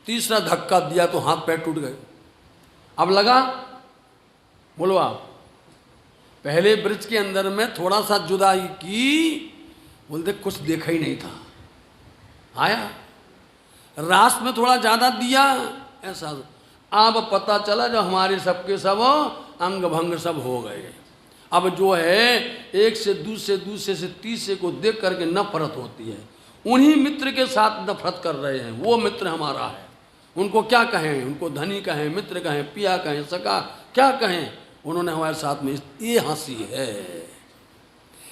तीसरा धक्का दिया तो हाथ पैर टूट गए। अब लगा? बोलो आप, पहले ब्रिज के अंदर में थोड़ा सा जुदाई की, बोलते कुछ देखा ही नहीं था, आया रास में थोड़ा ज़्यादा दिया, ऐसा। अब पता चला जब हमारे सबके सब अंग भंग सब हो गए। अब जो है एक से दूसरे, दूसरे से तीसरे को देख करके नफरत होती है, उन्हीं मित्र के साथ नफरत कर रहे हैं। वो मित्र हमारा है, उनको क्या कहें, उनको धनी कहें, मित्र कहें, पिया कहें, सका क्या कहें, उन्होंने हमारे साथ में ये हंसी है,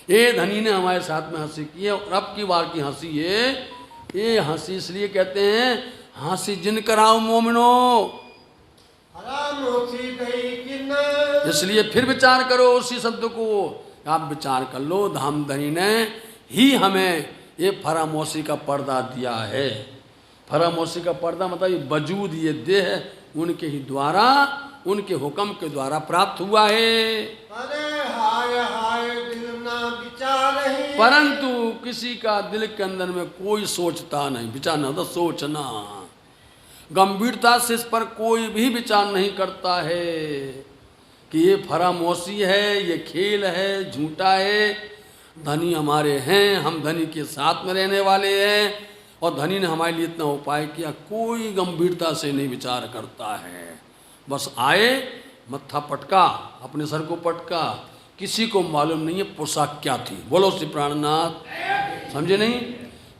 ये धनी ने हमारे साथ में हंसी की है। और अब की बार की हंसी ये हंसी इसलिए कहते हैं हंसी जिन कराओ मोमिनो, इसलिए फिर विचार करो उसी शब्द को, आप विचार कर लो। धामधनी ने ही हमें ये फरामोशी का पर्दा दिया है। फरामोशी का पर्दा मतलब ये वजूद, ये देह उनके ही द्वारा, उनके हुक्म के द्वारा प्राप्त हुआ है। अरे हाय हाय दिल ना विचार ही, परंतु किसी का दिल के अंदर में कोई सोचता नहीं, विचारना तो सोचना, गंभीरता से इस पर कोई भी विचार नहीं करता है कि ये फरामोशी है, ये खेल है, झूठा है। धनी हमारे हैं, हम धनी के साथ में रहने वाले हैं और धनी ने हमारे लिए इतना उपाय किया, कोई गंभीरता से नहीं विचार करता है। बस आए, मत्था पटका, अपने सर को पटका, किसी को मालूम नहीं है पोशाक क्या थी। बोलो श्री प्राणनाथ, समझे नहीं?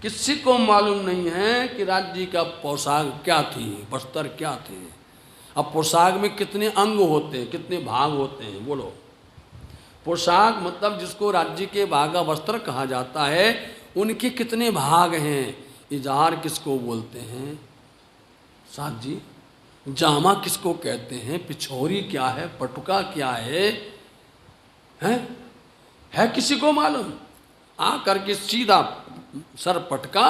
किसी को मालूम नहीं है कि राज्य का पोशाक क्या थी, वस्त्र क्या थे। अब पोशाक में कितने अंग होते हैं, कितने भाग होते हैं, बोलो। पोशाक मतलब जिसको राज्य के भागा वस्त्र कहा जाता है, उनके कितने भाग हैं। इजार किसको बोलते हैं साथ जी, जामा किसको कहते हैं, पिछोरी क्या है, पटुका क्या है किसी को मालूम? आ करके सीधा सर पटका,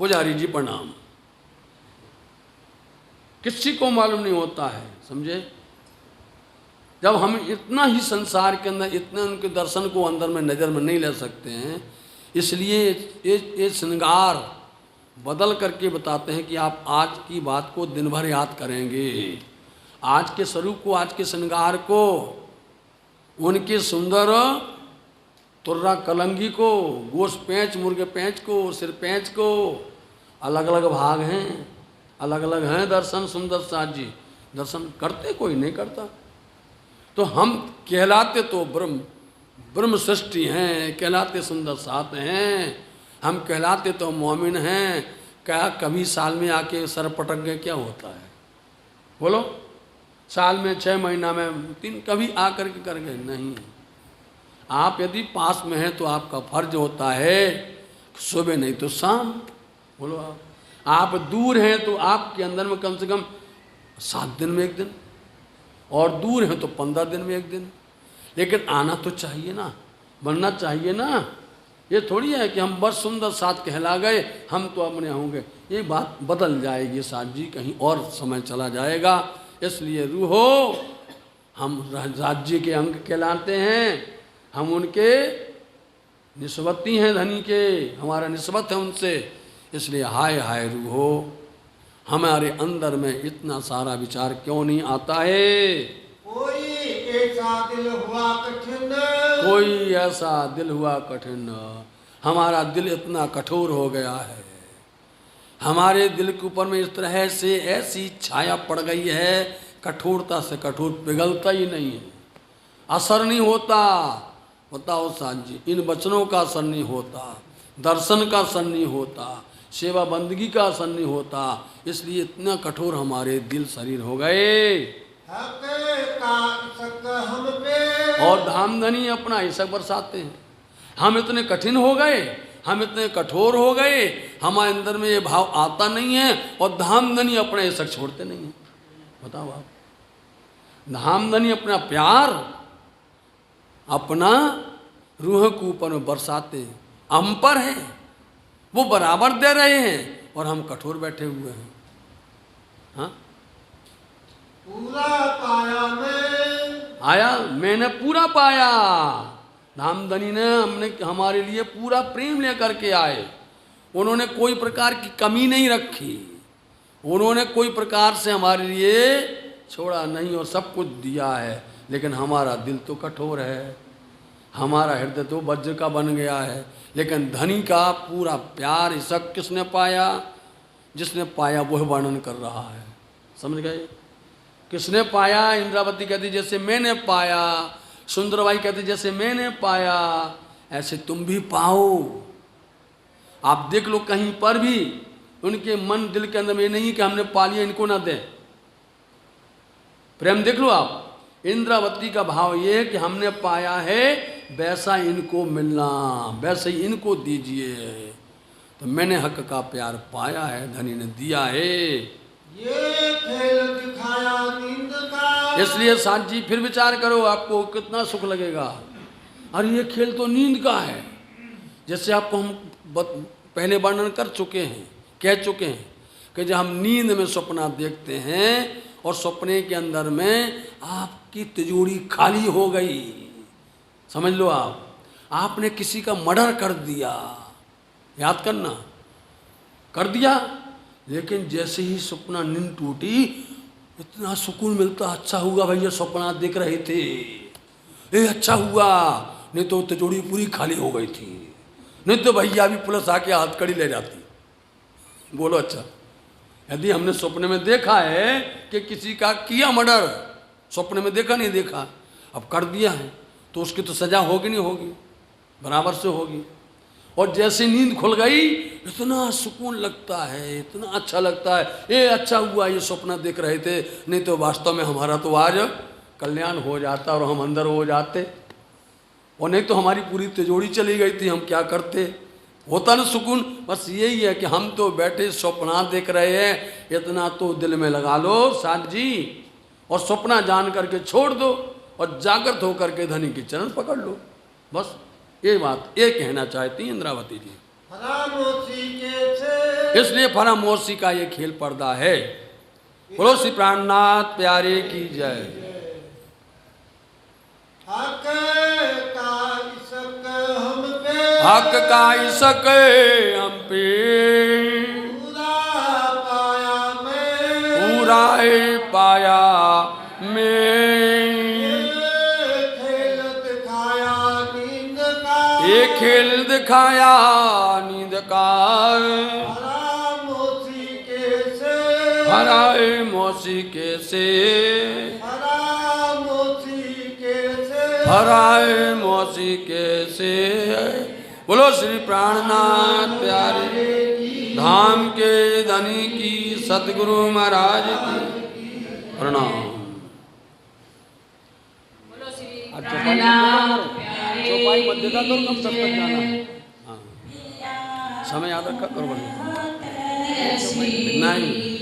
पुजारी जी प्रणाम, किसी को मालूम नहीं होता है, समझे? जब हम इतना ही संसार के अंदर इतने उनके दर्शन को अंदर में नज़र में नहीं ले सकते हैं, इसलिए ये श्रृंगार बदल करके बताते हैं कि आप आज की बात को दिन भर याद करेंगे, आज के स्वरूप को, आज के श्रृंगार को, उनके सुंदर तुर्रा कलंगी को, गोश पेंच, मुर्गे पेंच को, सिर पेंच को, अलग अलग भाग हैं, अलग अलग हैं दर्शन। सुंदर साथ जी दर्शन करते, कोई नहीं करता। तो हम कहलाते तो ब्रह्म सृष्टि हैं, कहलाते सुंदर साथ हैं, हम कहलाते तो मोमिन हैं। क्या कभी साल में आके सर पटक गए क्या होता है, बोलो? साल में 6 महीना में 3 कभी आकर के कर गए नहीं। आप यदि पास में हैं तो आपका फर्ज होता है सुबह नहीं तो शाम, बोलो। आप दूर हैं तो आपके अंदर में कम से कम 7 दिन में 1 दिन, और दूर हैं तो 15 दिन में 1 दिन, लेकिन आना तो चाहिए ना, बनना चाहिए ना। ये थोड़ी है कि हम बस सुंदर साथ कहला गए, हम तो अपने होंगे। ये बात बदल जाएगी साथ जी, कहीं और समय चला जाएगा। इसलिए रूहो, हम राज्य के अंग कहलाते हैं, हम उनके निस्बती हैं, धनी के, हमारा निस्बत है उनसे। इसलिए हाय हाय रूहो, हमारे अंदर में इतना सारा विचार क्यों नहीं आता है? कोई ऐसा दिल हुआ कठिन, कोई ऐसा दिल हुआ कठिन, हमारा दिल इतना कठोर हो गया है, हमारे दिल के ऊपर में इस तरह से ऐसी छाया पड़ गई है, कठोरता से कठोर पिघलता ही नहीं है, असर नहीं होता। बताओ साथ जी, इन वचनों का असर नहीं होता, दर्शन का असर नहीं होता, सेवा बंदगी का असर नहीं होता। इसलिए इतना कठोर हमारे दिल शरीर हो गए। हम पे और धामधनी अपना हिस्सक बरसाते हैं। हम इतने कठिन हो गए, हम इतने कठोर हो गए, हमारे अंदर में ये भाव आता नहीं है, और धामधनी अपना हिस्सक छोड़ते नहीं है। बताओ आप, धामधनी अपना प्यार अपना रूह के ऊपर में बरसाते हैं, हम पर हैं, वो बराबर दे रहे हैं और हम कठोर बैठे हुए हैं। हाँ, पूरा पाया मैं, आया मैंने पूरा पाया। धामधनी ने हमारे लिए पूरा प्रेम लेकर के आए, उन्होंने कोई प्रकार की कमी नहीं रखी, उन्होंने कोई प्रकार से हमारे लिए छोड़ा नहीं और सब कुछ दिया है। लेकिन हमारा दिल तो कठोर है, हमारा हृदय तो वज्र का बन गया है। लेकिन धनी का पूरा प्यार ये सब किसने पाया? जिसने पाया वह वर्णन कर रहा है, समझ गए? किसने पाया? इंद्रावती कहती जैसे मैंने पाया, सुंदरबाई कहती जैसे मैंने पाया, ऐसे तुम भी पाओ। आप देख लो कहीं पर भी उनके मन दिल के अंदर में ये नहीं कि हमने पा लिया इनको ना दें। प्रेम देख लो आप, इंद्रावती का भाव ये है कि हमने पाया है वैसा इनको मिलना, वैसे ही इनको दीजिए। तो मैंने हक का प्यार पाया है, धनी ने दिया है। ये खेल दिखाया नींद का। इसलिए साथ जी फिर विचार करो, आपको कितना सुख लगेगा। अरे ये खेल तो नींद का है, जैसे आपको हम पहले वर्णन कर चुके हैं, कह चुके हैं कि जब हम नींद में सपना देखते हैं और सपने के अंदर में आपकी तिजोरी खाली हो गई, समझ लो आपने किसी का मर्डर कर दिया, याद करना, कर दिया, लेकिन जैसे ही सपना नींद टूटी इतना सुकून मिलता, अच्छा हुआ भैया सपना देख रहे थे, ये अच्छा हुआ, नहीं तो तिजोरी पूरी खाली हो गई थी, नहीं तो भैया भी पुलिस आके हथकड़ी ले जाती। बोलो अच्छा, यदि हमने सपने में देखा है कि किसी का किया मर्डर, सपने में देखा नहीं देखा, अब कर दिया है तो उसकी तो सजा होगी नहीं होगी, बराबर से होगी। और जैसे नींद खुल गई इतना सुकून लगता है, इतना अच्छा लगता है, ये अच्छा हुआ ये सपना देख रहे थे, नहीं तो वास्तव में हमारा तो आज कल्याण हो जाता और हम अंदर हो जाते, और नहीं तो हमारी पूरी तिजोरी चली गई थी, हम क्या करते। होता ना सुकून। बस यही है कि हम तो बैठे सपना देख रहे हैं, इतना तो दिल में लगा लो साथ जी, और सपना जान करके छोड़ दो और जागृत होकर के धनी की चरण पकड़ लो। बस ये बात ये कहना चाहती इंद्रावती जी। फरामोशी के से इसलिए फरामोशी का ये खेल पर्दा है। बोलो श्री प्राणनाथ प्यारे की जय। हक का इसक हम पे, हक का इसक हम पे, पूरा पाया मैं, पूरा पाया मैं, खेल दिखाया नींद का, ये खेल दिखाया नींद का, फरामोशी के से, हराए मौसी के से, फरामोशी के से, हराए मौसी के से। बोलो श्री प्राणनाथ प्यारे धाम के धनी की सतगुरु महाराज की प्रणाम। चौपाई मत देखा करो, कम सब तक जाना। हाँ समय याद रखा करो नहीं।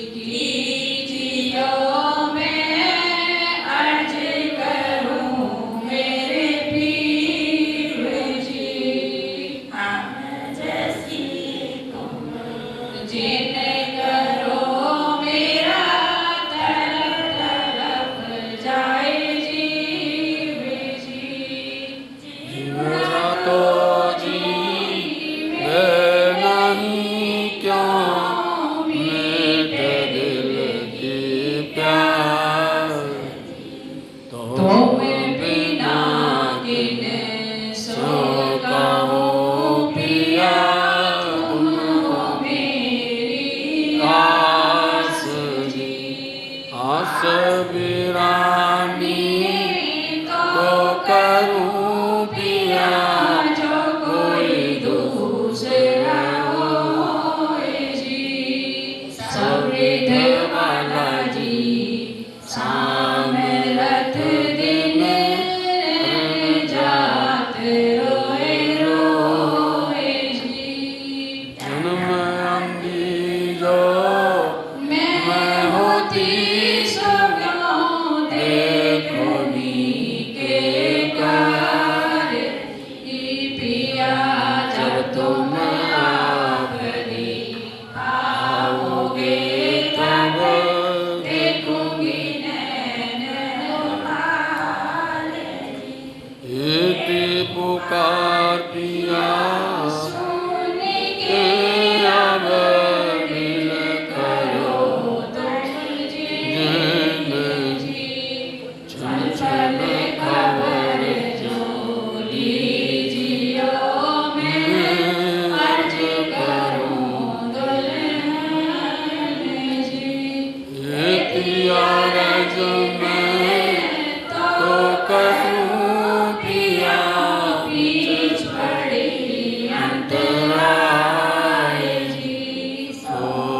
Oh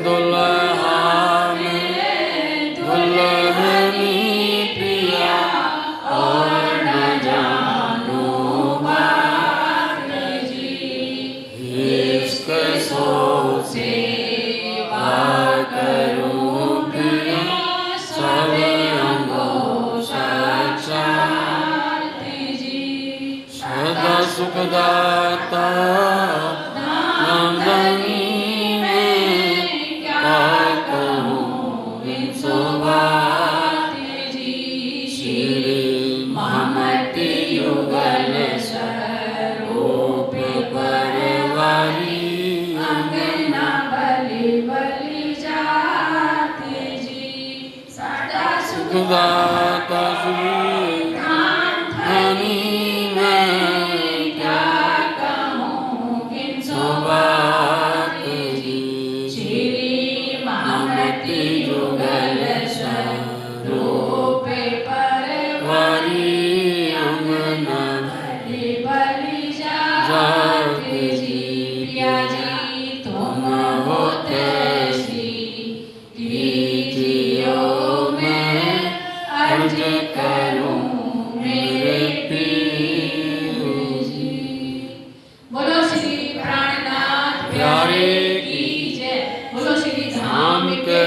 दुल्हा में दुल्हनी पिया और न जानू बात जी। इश्क सोचे करूं पिया सब अंगों साक्षात जी। सदा सुखदाता नंदनी में क्या कहूँ इन सुबात जी। श्री महमति युगल स्वरूप परवारी अंगना बलि बलि जात जी। सदा सुखदाता श्री धनी में क्या कहूँ किन सुबात जी। श्री महमति युगल स्वरूप परवारी अंगना बलि बलि जात जी। प्रिया जी तुम होते श्री कीजियो मैं अर्ज करूं मेरे पीर जी। बोलो श्री प्राणनाथ प्यारे की जय। बोलो श्री धाम के